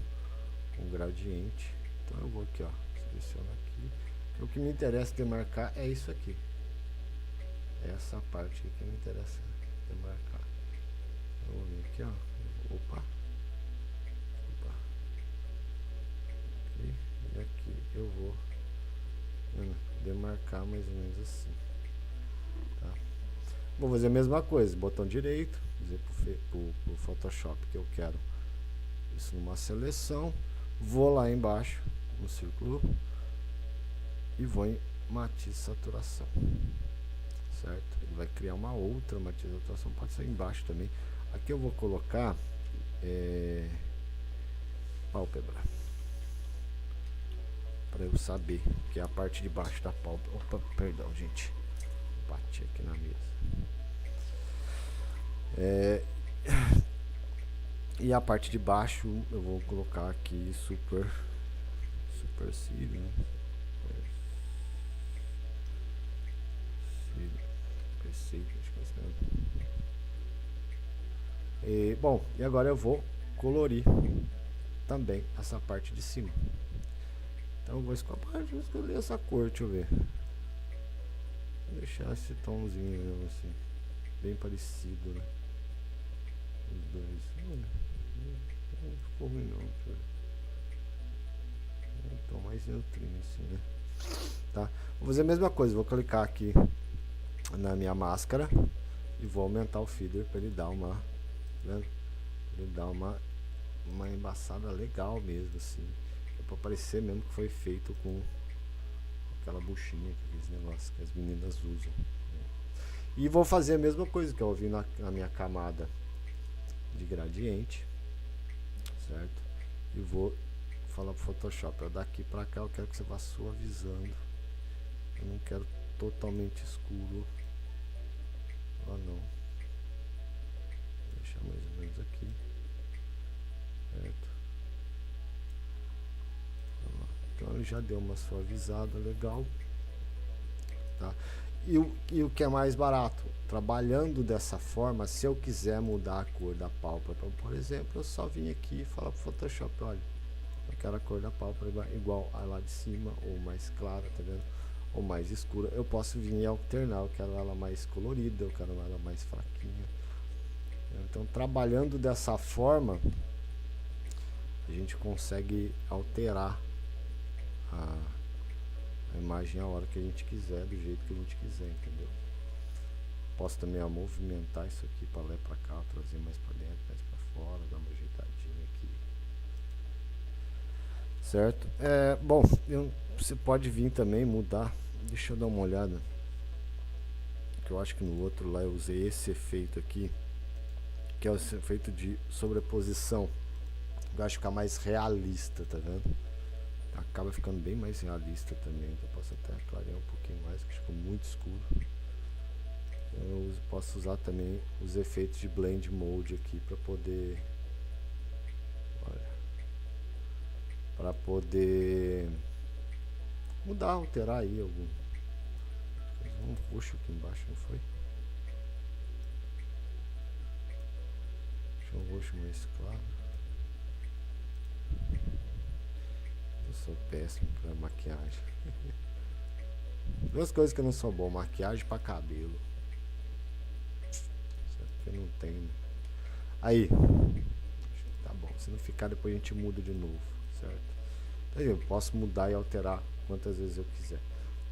um gradiente. Então eu vou aqui, ó, seleciono aqui. O que me interessa demarcar é isso aqui. Essa parte aqui que me interessa demarcar. Eu vou vir aqui, ó. Opa. Aqui, e aqui eu vou demarcar mais ou menos assim. Tá? Vou fazer a mesma coisa. Botão direito. Dizer pro Photoshop que eu quero isso numa seleção. Vou lá embaixo no círculo e vou em matiz saturação, certo? Ele vai criar uma outra matiz saturação, pode ser embaixo também. Aqui eu vou colocar pálpebra, para eu saber que é a parte de baixo da pálpebra. Opa, perdão, gente, bati aqui na mesa. E a parte de baixo eu vou colocar aqui super cílio, né? Perfeito, acho que é isso mesmo. Bom, e agora eu vou colorir também essa parte de cima. Então eu vou escolher essa cor, deixa eu ver. Vou deixar esse tomzinho mesmo assim, bem parecido, né? Os dois. Não ficou ruim não, deixa eu ver. Então mais neutrinho assim, né? Tá? Vou fazer a mesma coisa, vou clicar aqui na minha máscara e vou aumentar o feeder para ele dar uma, né? Ele dá uma embaçada legal mesmo assim, para parecer mesmo que foi feito com aquela buchinha, aqueles negócios que as meninas usam. E vou fazer a mesma coisa que eu vi na minha camada de gradiente, certo? E vou falar pro Photoshop, ó, daqui para cá eu quero que você vá suavizando. Eu não quero totalmente escuro lá não. Vou deixar mais ou menos aqui, certo? Então ele já deu uma suavizada legal, tá? E o que é mais barato, trabalhando dessa forma, se eu quiser mudar a cor da pálpebra, por exemplo, eu só vim aqui e falar pro Photoshop, olha, eu quero a cor da pálpebra igual a lá de cima, ou mais clara, tá vendo? Ou mais escura. Eu posso vir e alternar, eu quero ela mais colorida, eu quero ela mais fraquinha. Então, trabalhando dessa forma, a gente consegue alterar a imagem a hora que a gente quiser, do jeito que a gente quiser, entendeu? Posso também movimentar isso aqui para lá e para cá, trazer mais para dentro, mais para fora, dar uma ajeitadinha aqui, certo? Bom, você pode vir também mudar. Deixa eu dar uma olhada, que eu acho que no outro lá eu usei esse efeito aqui, que é o efeito de sobreposição. Eu acho que fica mais realista, tá vendo? Acaba ficando bem mais realista também. Então eu posso até clarear um pouquinho mais, que ficou muito escuro. Eu posso usar também os efeitos de blend mode aqui para poder, olha, para poder mudar, alterar aí algum. Um roxo aqui embaixo, não foi? Deixa um roxo mais claro. Eu sou péssimo para maquiagem. Duas coisas que eu não sou bom: maquiagem pra cabelo. Certo que eu não tenho. Aí, tá bom. Se não ficar, depois a gente muda de novo, certo? Aí eu posso mudar e alterar quantas vezes eu quiser,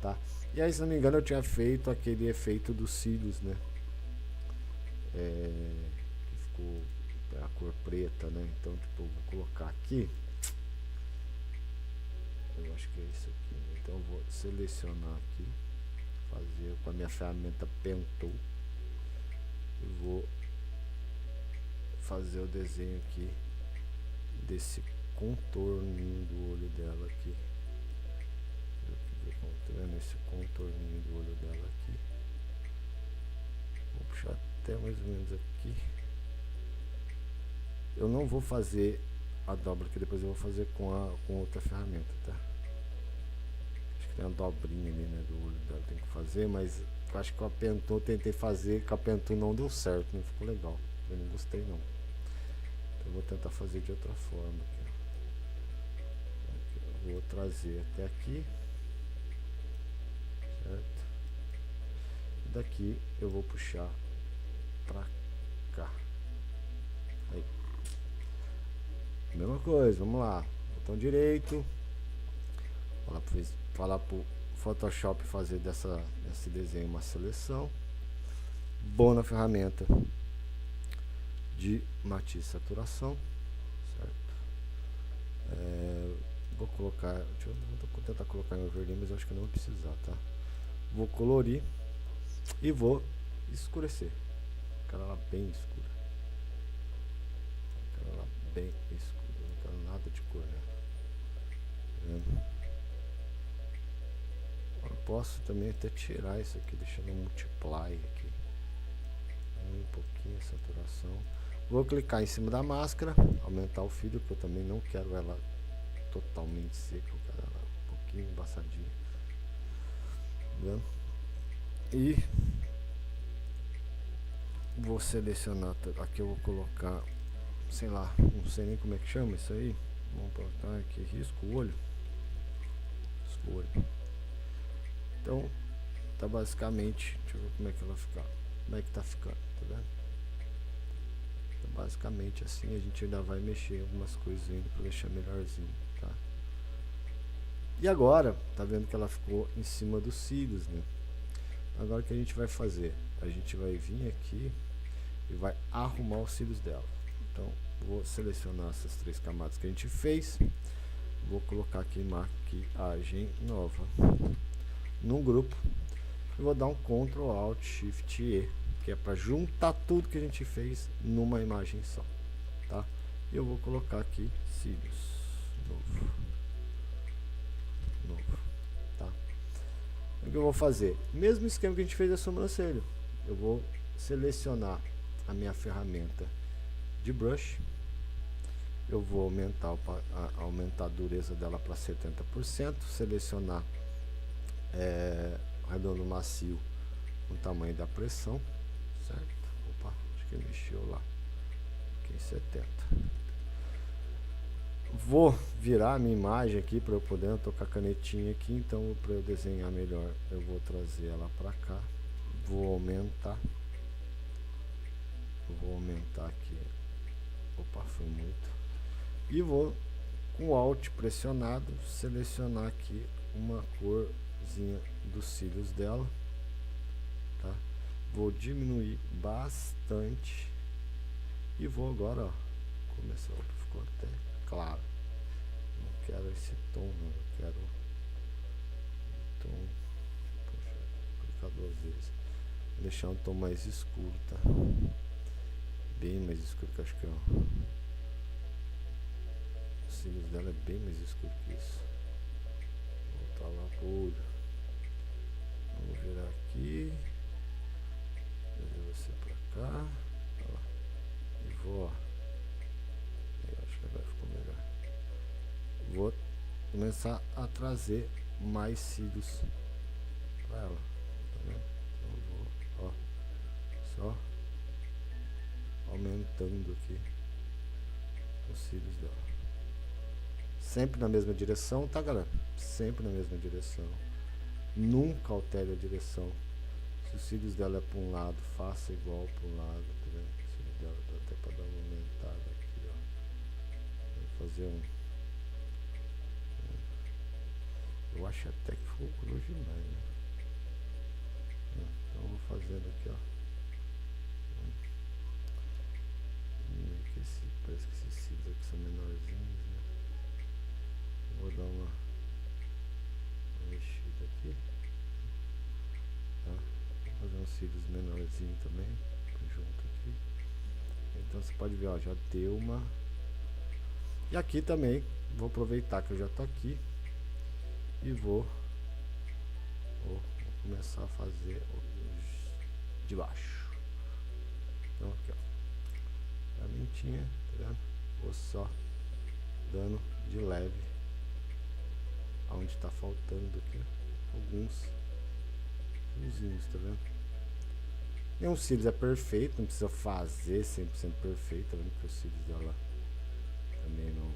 tá? E aí, se não me engano, eu tinha feito aquele efeito dos cílios, né? Que ficou a cor preta, né? Então, tipo, eu vou colocar aqui. Eu acho que é isso aqui, né? Então eu vou selecionar aqui, fazer com a minha ferramenta Pentool e vou fazer o desenho aqui desse contorninho do olho dela aqui. Tá vendo esse contorninho do olho dela aqui? Vou puxar até mais ou menos aqui. Eu não vou fazer a dobra, que depois eu vou fazer com outra ferramenta, tá? Acho que tem uma dobrinha ali, né, do olho dela, tem que fazer, mas eu acho que com a Pentool eu tentei fazer, com a Pentool não deu certo, não ficou legal. Eu não gostei não. Então eu vou tentar fazer de outra forma aqui. Eu vou trazer até aqui, certo? E daqui eu vou puxar pra cá. Aí. Mesma coisa, vamos lá. Botão direito. Falar pro Photoshop fazer desse desenho uma seleção. Boa na ferramenta de matiz e saturação, certo? Vou colocar, vou tentar colocar em overlay, mas eu acho que não vou precisar, tá? Vou colorir e vou escurecer. Quero ela bem escura. Quero ela bem escura. Não quero nada de cor, né? Tá vendo? Eu posso também até tirar isso aqui, deixando um multiply aqui. Um pouquinho de saturação. Vou clicar em cima da máscara, aumentar o filtro, porque eu também não quero ela totalmente seca, eu quero ela um pouquinho embaçadinha. Vendo? E vou selecionar, aqui eu vou colocar, sei lá, não sei nem como é que chama isso aí. Vamos botar aqui, risco o olho. Risco o olho. Então, tá basicamente, deixa eu ver como é que ela fica, como é que tá ficando, tá vendo? Tá basicamente assim, a gente ainda vai mexer em algumas coisas ainda pra deixar melhorzinho, tá? E agora, tá vendo que ela ficou em cima dos cílios, né? Agora o que a gente vai fazer? A gente vai vir aqui e vai arrumar os cílios dela. Então, vou selecionar essas três camadas que a gente fez. Vou colocar aqui maquiagem nova num grupo. E vou dar um Ctrl Alt Shift E, que é para juntar tudo que a gente fez numa imagem só, tá? E eu vou colocar aqui cílios novo, tá? O que eu vou fazer? Mesmo esquema que a gente fez a sobrancelha. Eu vou selecionar a minha ferramenta de brush. Eu vou aumentar a dureza dela para 70%, selecionar redondo macio no tamanho da pressão, certo? Opa, acho que mexeu lá, aqui em 70. Vou virar a minha imagem aqui para eu poder, eu tô com a canetinha aqui, então para eu desenhar melhor eu vou trazer ela para cá, vou aumentar aqui, opa, foi muito, e vou com o Alt pressionado selecionar aqui uma corzinha dos cílios dela, tá? Vou diminuir bastante e vou agora, ó, começar, ficou até claro. Não quero esse tom, não, eu quero um tom, poxa, vou clicar 2 vezes, vou deixar um tom mais escuro, tá? Bem mais escuro, que acho que ó, os cílios dela é bem mais escuro que isso. Vou voltar lá pro olho. Vamos virar aqui, trazer você pra cá, ó, e vou, ó, eu acho que agora ficou melhor. Vou começar a trazer mais cílios pra ela, tá vendo? Então eu vou, ó, só aumentando aqui os cílios dela. Sempre na mesma direção, tá, galera? Sempre na mesma direção. Nunca altere a direção. Se os cílios dela é para um lado, faça igual para um lado, tá vendo? O cílio dela dá até para dar uma aumentada aqui, ó. Vou fazer eu acho até que ficou grosso demais, né? Então eu vou fazendo aqui, ó. Parece que esses cílios aqui são menorzinhos, né? Vou dar uma mexida aqui, tá? Vou fazer uns cílios menorzinhos também, junto aqui. Então você pode ver, ó, já deu uma. E aqui também, vou aproveitar que eu já tô aqui e vou começar a fazer os de baixo. Então aqui, ó, a mentinha, tá vendo? Vou só dando de leve aonde tá faltando aqui, ó, alguns fiozinhos, tá vendo? Nenhum cílios é perfeito, não precisa fazer 100% perfeito, tá vendo que os cílios dela também não.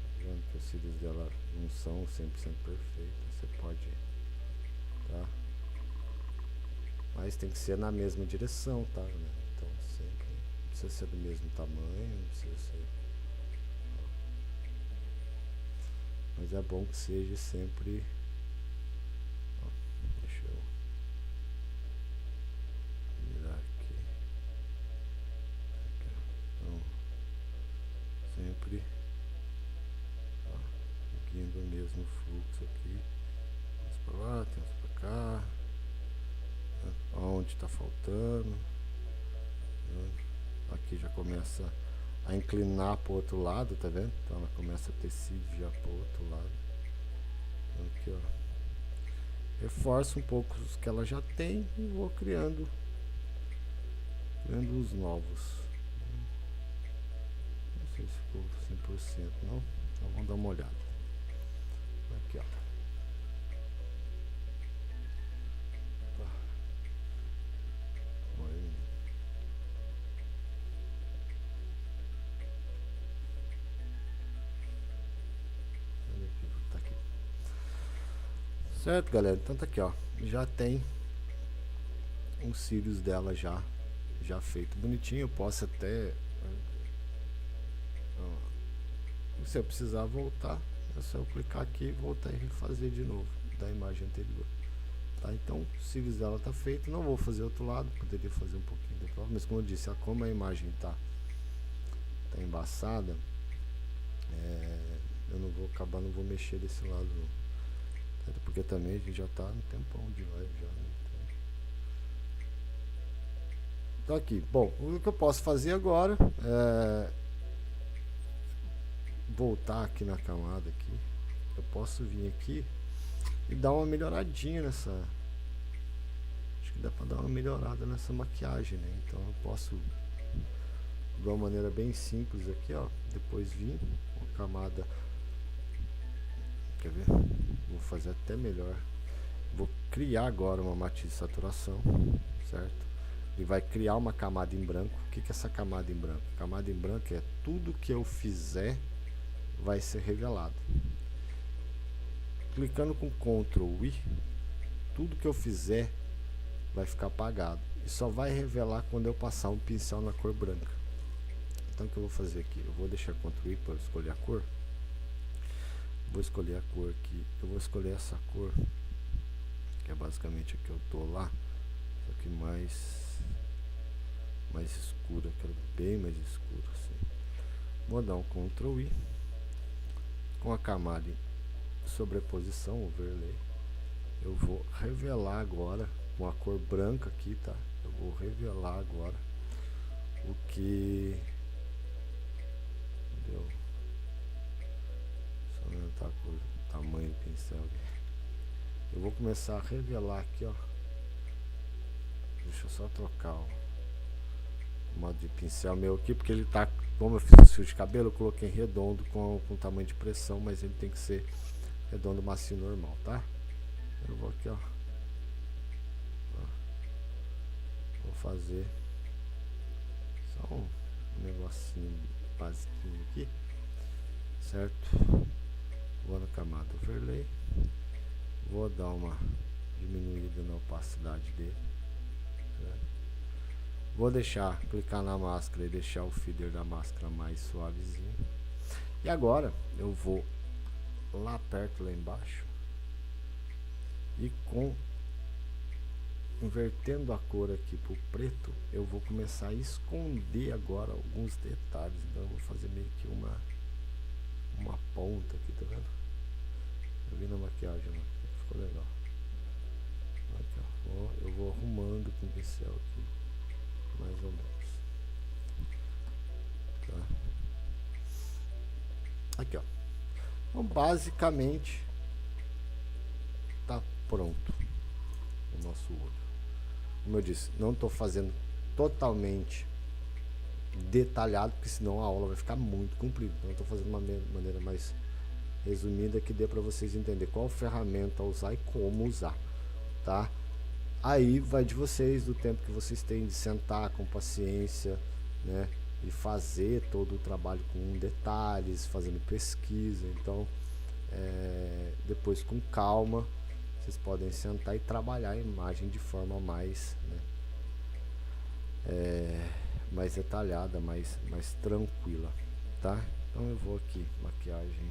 Tá vendo que os cílios dela não são 100% perfeitos, você pode, tá? Mas tem que ser na mesma direção, tá? Né? Então sempre não precisa ser do mesmo tamanho, não precisa ser. Mas é bom que seja sempre. Ó, deixa eu virar aqui. Então, sempre seguindo o mesmo fluxo aqui. Uns pra lá, tem uns pra cá. Onde está faltando, aqui já começa a inclinar para o outro lado, tá vendo? Então ela começa a ter cílios já para o outro lado. Então aqui, ó, reforço um pouco os que ela já tem e vou criando os novos. Não sei se ficou 100% não, então vamos dar uma olhada. Aqui, ó. Certo, galera? Então tá aqui, ó. Já tem os cílios dela já feito bonitinho. Eu posso até, se eu precisar voltar, é só eu clicar aqui e voltar e refazer de novo da imagem anterior, tá? Então os cílios dela tá feito. Não vou fazer outro lado, poderia fazer um pouquinho do outro, mas como eu disse, como a imagem tá embaçada, eu não vou mexer desse lado não. Porque também a gente já tá no tempão de live já, né? Então aqui, bom, o que eu posso fazer agora é voltar aqui na camada aqui. Eu posso vir aqui e dar uma melhoradinha nessa. Acho que dá pra dar uma melhorada nessa maquiagem, né? Então eu posso de uma maneira bem simples aqui, ó. Depois vir uma camada. Quer ver? Vou fazer até melhor. Vou criar agora uma matiz de saturação, certo? E vai criar uma camada em branco. O que é essa camada em branco? Camada em branco é tudo que eu fizer vai ser revelado. Clicando com Ctrl I, tudo que eu fizer vai ficar apagado. E só vai revelar quando eu passar um pincel na cor branca. Então o que eu vou fazer aqui? Eu vou deixar Ctrl I para escolher a cor. Vou escolher a cor aqui. Eu vou escolher essa cor, que é basicamente a que eu tô lá, só que mais escura, quero bem mais escuro assim. Vou dar um Ctrl I com a camada em sobreposição, overlay. Eu vou revelar agora com a cor branca aqui, tá? Eu vou revelar agora o que deu. Só aumentar o tamanho do pincel aqui. Eu vou começar a revelar aqui, ó. Deixa eu só trocar o modo de pincel meu aqui, porque ele tá, como eu fiz o fio de cabelo, eu coloquei redondo com tamanho de pressão, mas ele tem que ser redondo macio normal, tá? Eu vou aqui, ó. Vou fazer só um negocinho basiquinho aqui, certo? Vou na camada overlay, vou dar uma diminuída na opacidade dele, né? Vou clicar na máscara e deixar o feeder da máscara mais suavezinho. E agora eu vou lá perto, lá embaixo, e invertendo a cor aqui pro preto, eu vou começar a esconder agora alguns detalhes. Então eu vou fazer meio que uma ponta aqui, tá vendo? Eu vi na maquiagem, né? Ficou legal. Aqui, ó. Eu vou arrumando com o pincel aqui, mais ou menos. Tá? Aqui, ó. Então basicamente tá pronto o nosso olho. Como eu disse, não estou fazendo totalmente detalhado, porque senão a aula vai ficar muito comprida. Então eu estou fazendo uma maneira mais resumida que dê para vocês entenderem qual ferramenta usar e como usar, tá? Aí vai de vocês, do tempo que vocês têm de sentar com paciência, né, e fazer todo o trabalho com detalhes, fazendo pesquisa. Então depois com calma vocês podem sentar e trabalhar a imagem de forma mais, né, mais detalhada, mais tranquila, tá? Então eu vou aqui, maquiagem,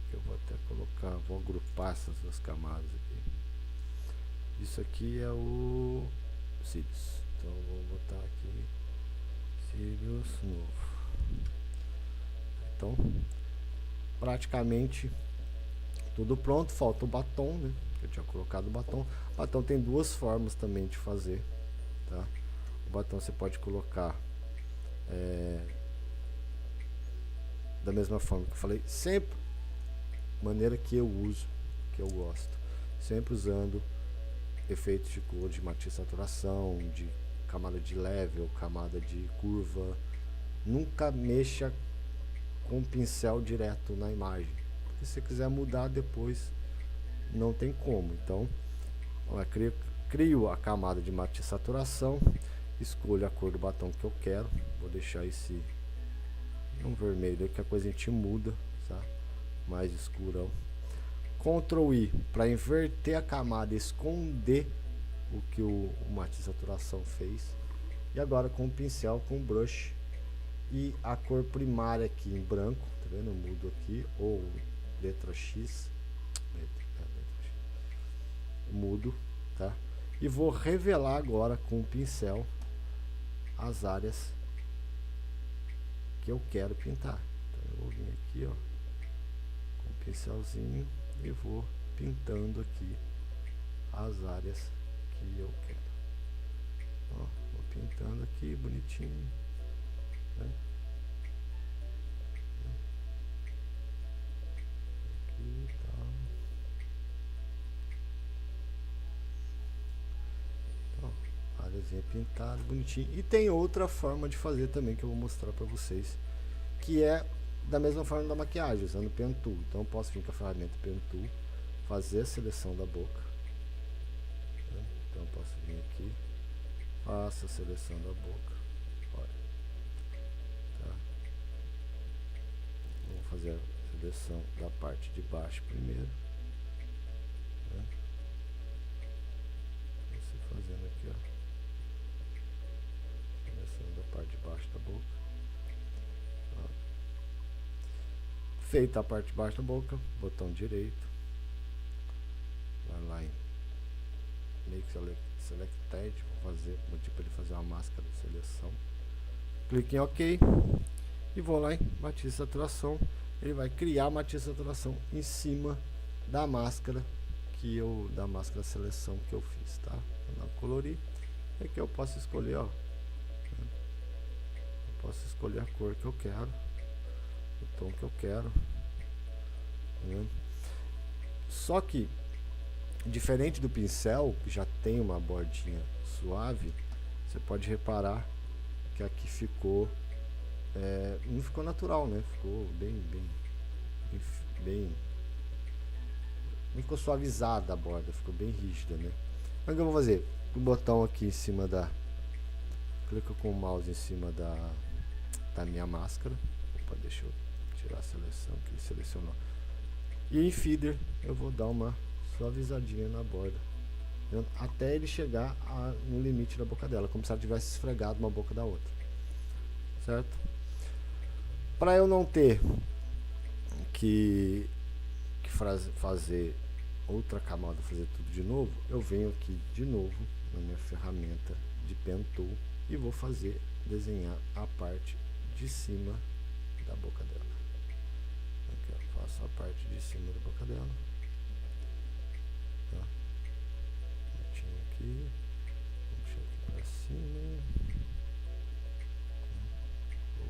que eu vou até colocar, vou agrupar essas duas camadas aqui. Isso aqui é o cílios, então eu vou botar aqui cílios novo. Então praticamente tudo pronto, falta o batom, né? Eu tinha colocado o batom. O batom tem duas formas também de fazer, tá? O batom você pode colocar da mesma forma que eu falei, sempre maneira que eu uso, que eu gosto, sempre usando efeitos de cor, de matiz, saturação, de camada de level, camada de curva. Nunca mexa com o pincel direto na imagem, porque se você quiser mudar depois não tem como. Então crio a camada de matiz, saturação, escolho a cor do batom que eu quero, vou deixar esse um vermelho aí, que a coisa a gente muda, tá? Mais escurão. Ctrl I para inverter a camada, esconder o que o matiz saturação fez. E agora com o pincel, com o brush e a cor primária aqui em branco, tá vendo? Eu mudo aqui, ou letra X, mudo, tá? E vou revelar agora com o pincel as áreas que eu quero pintar. Então eu vou vir aqui, ó, com o pincelzinho e vou pintando aqui as áreas que eu quero. Ó, vou pintando aqui bonitinho, né? Aqui, tá. Ó, áreazinha pintada, bonitinho. E tem outra forma de fazer também que eu vou mostrar pra vocês, que é da mesma forma da maquiagem, usando o Pen Tool. Então eu posso vir com a ferramenta Pen Tool, fazer a seleção da boca, né? Então eu posso vir aqui, faço a seleção da boca, olha, tá? Vou fazer a seleção da parte de baixo primeiro, né? Fazendo aqui, ó, seleção da parte de baixo da boca. Feita a parte de baixo da boca, botão direito, vai lá em Make Selected, vou pedir para ele fazer uma máscara de seleção, clique em OK e vou lá em matiz saturação. Ele vai criar matiz saturação em cima da máscara da máscara seleção que eu fiz, tá? Vou colorir, aqui eu posso escolher, ó, eu posso escolher a cor que eu quero, o tom que eu quero, né? Só que diferente do pincel, que já tem uma bordinha suave, você pode reparar que aqui ficou não ficou natural, né? Ficou bem não ficou suavizada a borda, ficou bem rígida, né? Então o que eu vou fazer? O botão aqui em cima clico com o mouse em cima da minha máscara. Opa, deixa eu tirar a seleção que ele selecionou. E em feeder eu vou dar uma suavizadinha na borda, até ele chegar no limite da boca dela, como se ela tivesse esfregado uma boca da outra, certo? Para eu não ter que fazer outra camada, fazer tudo de novo, eu venho aqui de novo na minha ferramenta de Pen Tool e vou desenhar a parte de cima da boca dela. Aqui, ó, faço a parte de cima da boca dela, tá? Aqui, vou puxar aqui pra cima.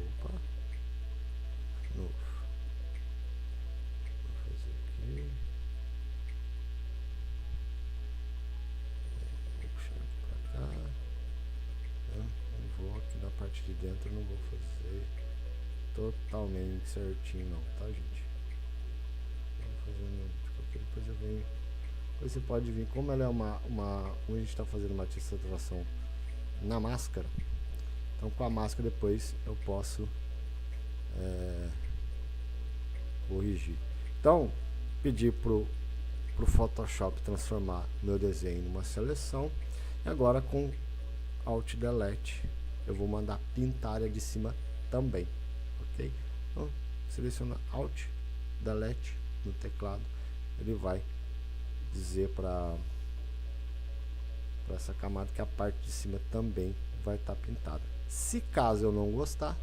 Opa, de novo. Vou fazer aqui. Vou puxar aqui pra cá. Tá? Não vou aqui na parte de dentro, não vou fazer totalmente certinho não, tá, gente? Vou fazendo de qualquer, depois eu venho. Depois você pode vir, como ela é como a gente está fazendo uma saturação na máscara, então com a máscara depois eu posso corrigir. Então, pedir pro Photoshop transformar meu desenho numa seleção, e agora com Alt Delete eu vou mandar pintar a área de cima também, ok? Então, seleciona Alt Delete no teclado, ele vai dizer para essa camada que a parte de cima também vai estar pintada. Se caso eu não gostar,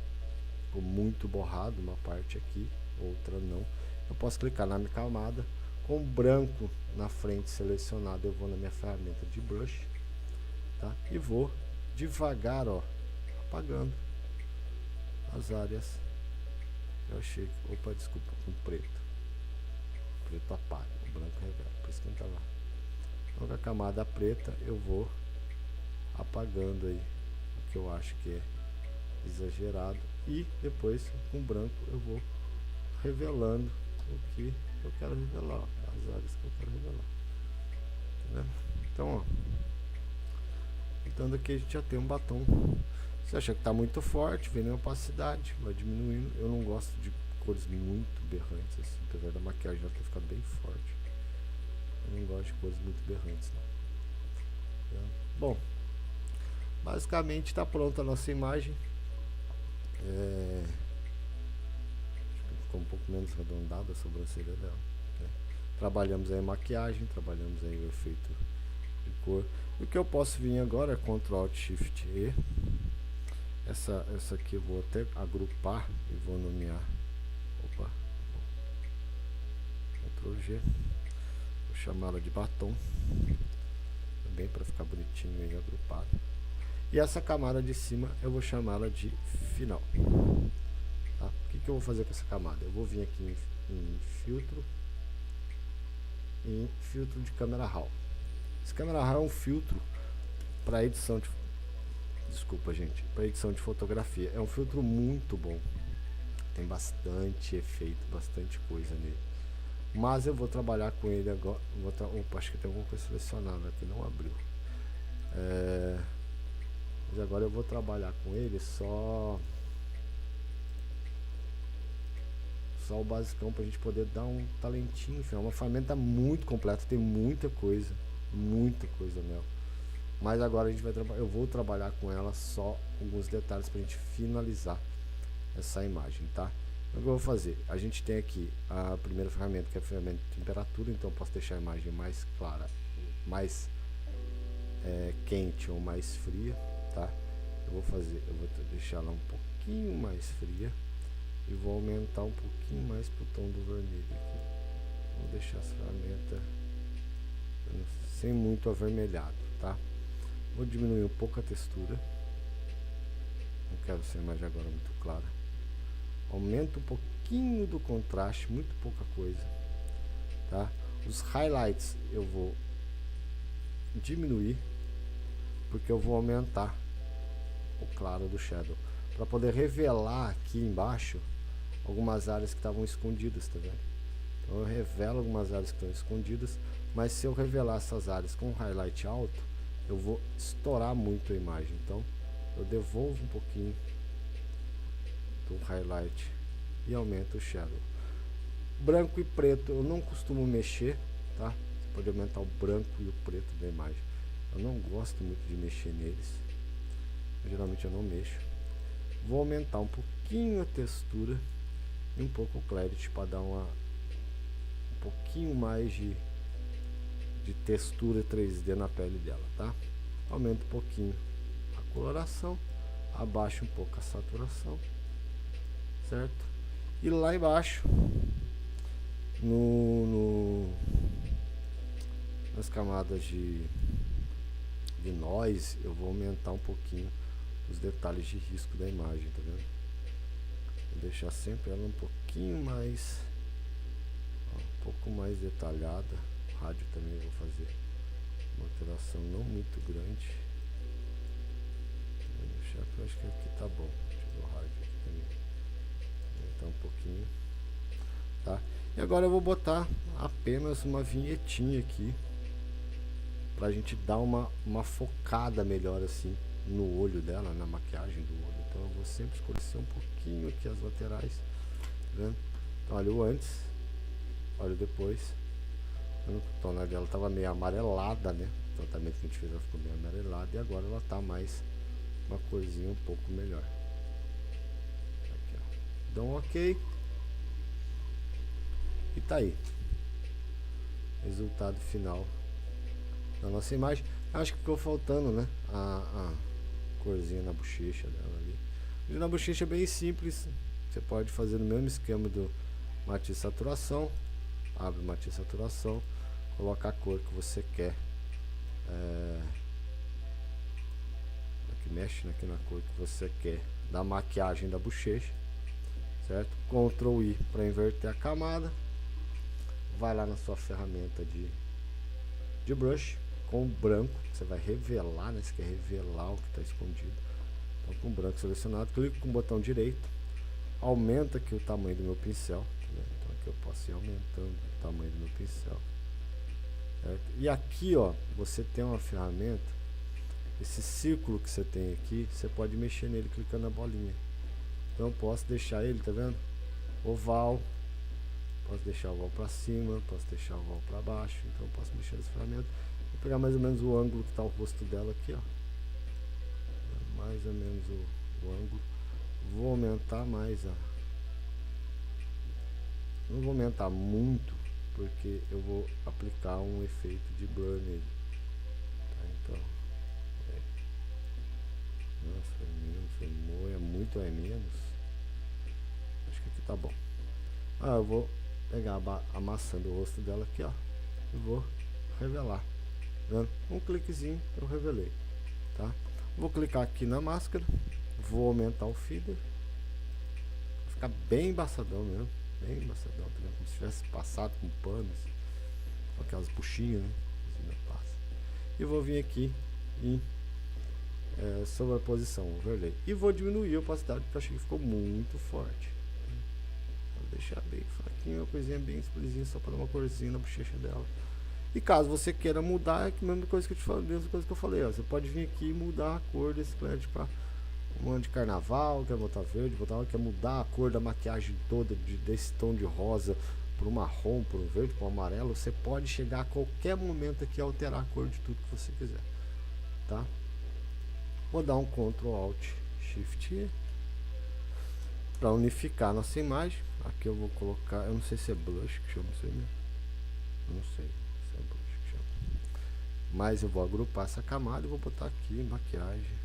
ficou muito borrado uma parte aqui, outra não, eu posso clicar na minha camada com branco na frente selecionado, eu vou na minha ferramenta de brush, tá? E vou devagar, ó, apagando as áreas. Eu achei, opa, desculpa, com preto apaga, o branco revela, por isso que não tá lá. Então com a camada preta eu vou apagando aí o que eu acho que é exagerado, e depois com branco eu vou revelando o que eu quero revelar, ó, as áreas que eu quero revelar, tá vendo? Então, ó, então aqui a gente já tem um batom. Se achar que está muito forte, vem na opacidade, vai diminuindo. Eu não gosto de cores muito berrantes, assim, apesar da maquiagem já ter ficado bem forte. Eu não gosto de cores muito berrantes, não. Tá? Bom, basicamente está pronta a nossa imagem. Acho que ficou um pouco menos arredondada a sobrancelha dela, né? Trabalhamos aí a maquiagem, trabalhamos aí o efeito de cor. O que eu posso vir agora é Ctrl Alt Shift E. Essa aqui eu vou até agrupar e vou nomear. Opa, Ctrl G. Vou chamá-la de batom, também para ficar bonitinho e agrupado. E essa camada de cima eu vou chamá-la de final. Tá? O que eu vou fazer com essa camada? Eu vou vir aqui em filtro, em filtro de Camera Raw. Esse Camera Raw é um filtro para edição de, desculpa gente, para edição de fotografia. É um filtro muito bom, tem bastante efeito, bastante coisa nele. Mas eu vou trabalhar com ele agora. Opa, acho que tem alguma coisa selecionada aqui, não abriu. Mas agora eu vou trabalhar com ele só o basicão, pra gente poder dar um talentinho. É uma ferramenta muito completa, tem muita coisa nela. Mas agora a gente vai eu vou trabalhar com ela só alguns detalhes pra gente finalizar essa imagem, tá? Então, o que eu vou fazer? A gente tem aqui a primeira ferramenta, que é a ferramenta de temperatura, então eu posso deixar a imagem mais clara, mais quente ou mais fria, tá? Eu vou deixar ela um pouquinho mais fria e vou aumentar um pouquinho mais pro tom do vermelho aqui. Vou deixar essa ferramenta sem muito avermelhado, tá? Vou diminuir um pouco a textura, não quero essa imagem agora muito clara. Aumento um pouquinho do contraste, muito pouca coisa, tá? Os highlights eu vou diminuir, porque eu vou aumentar o claro do shadow, para poder revelar aqui embaixo algumas áreas que estavam escondidas, tá vendo? Então eu revelo algumas áreas que estão escondidas, mas se eu revelar essas áreas com highlight alto, eu vou estourar muito a imagem. Então eu devolvo um pouquinho do highlight e aumento o shadow. Branco e preto eu não costumo mexer, tá? Você pode aumentar o branco e o preto da imagem. Eu não gosto muito de mexer neles. Geralmente eu não mexo. Vou aumentar um pouquinho a textura e um pouco o clarity para dar um pouquinho mais de textura 3D na pele dela, tá? Aumento um pouquinho a coloração, abaixo um pouco a saturação, certo? E lá embaixo, nas camadas de noise, eu vou aumentar um pouquinho os detalhes de risco da imagem, tá vendo? Vou deixar sempre ela um pouquinho mais, um pouco mais detalhada. Rádio também eu vou fazer uma alteração não muito grande. Vou deixar, eu acho que aqui tá bom. Deixa eu ver o rádio aqui também. Aumentar um pouquinho, tá? E agora eu vou botar apenas uma vinhetinha aqui pra gente dar uma focada melhor assim no olho dela, na maquiagem do olho. Então eu vou sempre escurecer um pouquinho aqui as laterais, tá vendo? Então olha o antes, olha o depois. O tom dela tava meio amarelada, né? O tratamento que a gente fez, ela ficou meio amarelada, e agora ela tá mais uma corzinha um pouco melhor. Aqui, ó. Dá um ok. E tá aí. Resultado final da nossa imagem. Acho que ficou faltando, né? A corzinha na bochecha dela ali. E na bochecha é bem simples. Você pode fazer no mesmo esquema do matiz saturação. Abre o matiz saturação, coloca a cor que você quer. Aqui mexe aqui na cor que você quer da maquiagem da bochecha, certo? Ctrl I para inverter a camada. Vai lá na sua ferramenta de brush com o branco, você vai revelar, né? Você quer revelar o que está escondido. Então, com o branco selecionado, clique com o botão direito, aumenta aqui o tamanho do meu pincel, tá vendo? Então aqui eu posso ir aumentando o tamanho do meu pincel, certo? E aqui, ó, você tem uma ferramenta, esse círculo que você tem aqui, você pode mexer nele clicando na bolinha. Então eu posso deixar ele, tá vendo? Oval. Posso deixar o oval para cima, posso deixar o oval para baixo. Então eu posso mexer nessa ferramenta. Vou pegar mais ou menos o ângulo que está o rosto dela aqui, ó. Mais ou menos o ângulo. Vou aumentar mais não vou aumentar muito, porque eu vou aplicar um efeito de blur nele. Tá, então. Nossa, foi menos, foi muito é menos. Acho que aqui tá bom. Eu vou pegar a maçã do rosto dela aqui, ó, e vou revelar, vendo? Um cliquezinho eu revelei, tá? Vou clicar aqui na máscara, vou aumentar o feeder, vai ficar bem embaçadão mesmo, bem embaçadão, tá vendo? Como se tivesse passado com panos, com aquelas buchinhas, né? E vou vir aqui em sobreposição, overlay, e vou diminuir a opacidade porque eu achei que ficou muito forte. Deixar bem fraquinho, uma coisinha bem simplesinha, só para dar uma corzinha na bochecha dela. E caso você queira mudar, é a mesma coisa que eu te falei, mesma coisa que eu falei, ó, você pode vir aqui e mudar a cor desse clarity para um de carnaval, quer botar verde, quer mudar a cor da maquiagem toda desse tom de rosa para um marrom, para um verde, para um amarelo. Você pode chegar a qualquer momento aqui e alterar a cor de tudo que você quiser, tá? Vou dar um Ctrl Alt Shift para unificar nossa imagem. Aqui eu vou colocar, eu não sei se é blush que chama isso aí, né? Não sei se é blush que chama, mas eu vou agrupar essa camada e vou botar aqui maquiagem,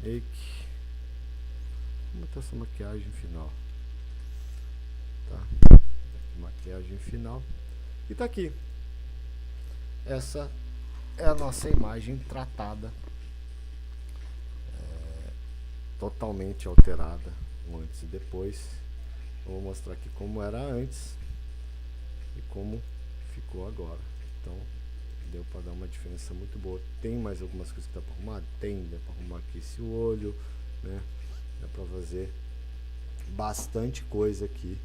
make, vou botar essa maquiagem final, tá? Maquiagem final, e tá aqui. Essa é a nossa imagem tratada, totalmente alterada, antes e depois. Eu vou mostrar aqui como era antes e como ficou agora. Então deu para dar uma diferença muito boa. Tem mais algumas coisas que dá para arrumar? Tem, dá para arrumar aqui esse olho, né? Dá para fazer bastante coisa aqui,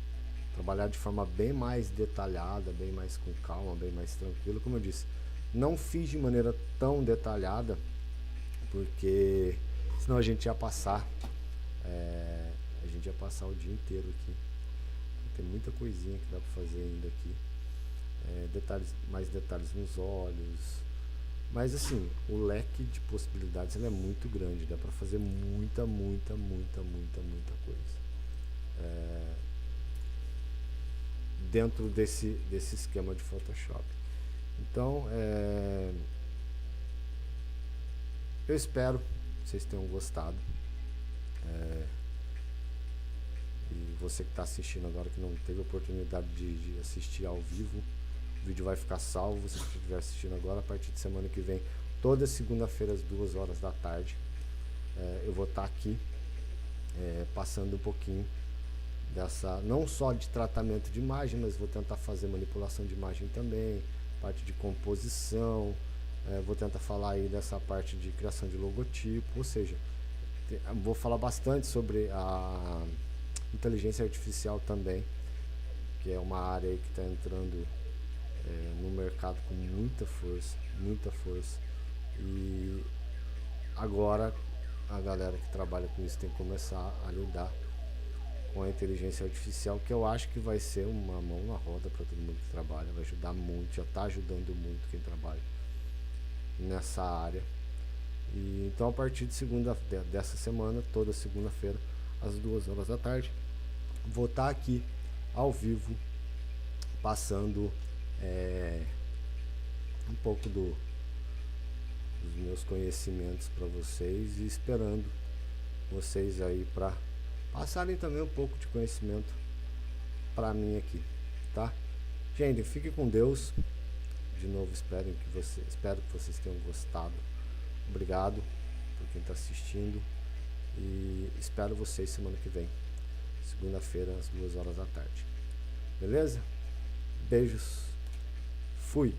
trabalhar de forma bem mais detalhada, bem mais com calma, bem mais tranquilo. Como eu disse, não fiz de maneira tão detalhada, porque senão a gente ia passar o dia inteiro aqui tem muita coisinha que dá para fazer ainda aqui. Mais detalhes nos olhos. Mas assim, o leque de possibilidades ele é muito grande, dá para fazer muita coisa. Dentro desse esquema de Photoshop. Então, eu espero que vocês tenham gostado. E você que está assistindo agora, que não teve oportunidade de assistir ao vivo, o vídeo vai ficar salvo. Você que estiver assistindo agora, a partir de semana que vem, toda segunda-feira às 2 horas da tarde, eu vou estar aqui passando um pouquinho dessa, não só de tratamento de imagem, mas vou tentar fazer manipulação de imagem também, parte de composição, vou tentar falar aí dessa parte de criação de logotipo, ou seja, vou falar bastante sobre a inteligência artificial também, que é uma área aí que está entrando no mercado com muita força, e agora a galera que trabalha com isso tem que começar a lidar com a inteligência artificial, que eu acho que vai ser uma mão na roda para todo mundo que trabalha, vai ajudar muito, já está ajudando muito quem trabalha nessa área. E então, a partir dessa semana, toda segunda-feira às 2 horas da tarde, vou estar aqui ao vivo passando um pouco dos meus conhecimentos para vocês, e esperando vocês aí para passarem também um pouco de conhecimento para mim aqui, tá? Gente, fique com Deus. De novo, espero que vocês tenham gostado. Obrigado por quem está assistindo, e espero vocês semana que vem, segunda-feira às 2 horas da tarde. Beleza? Beijos. Fui.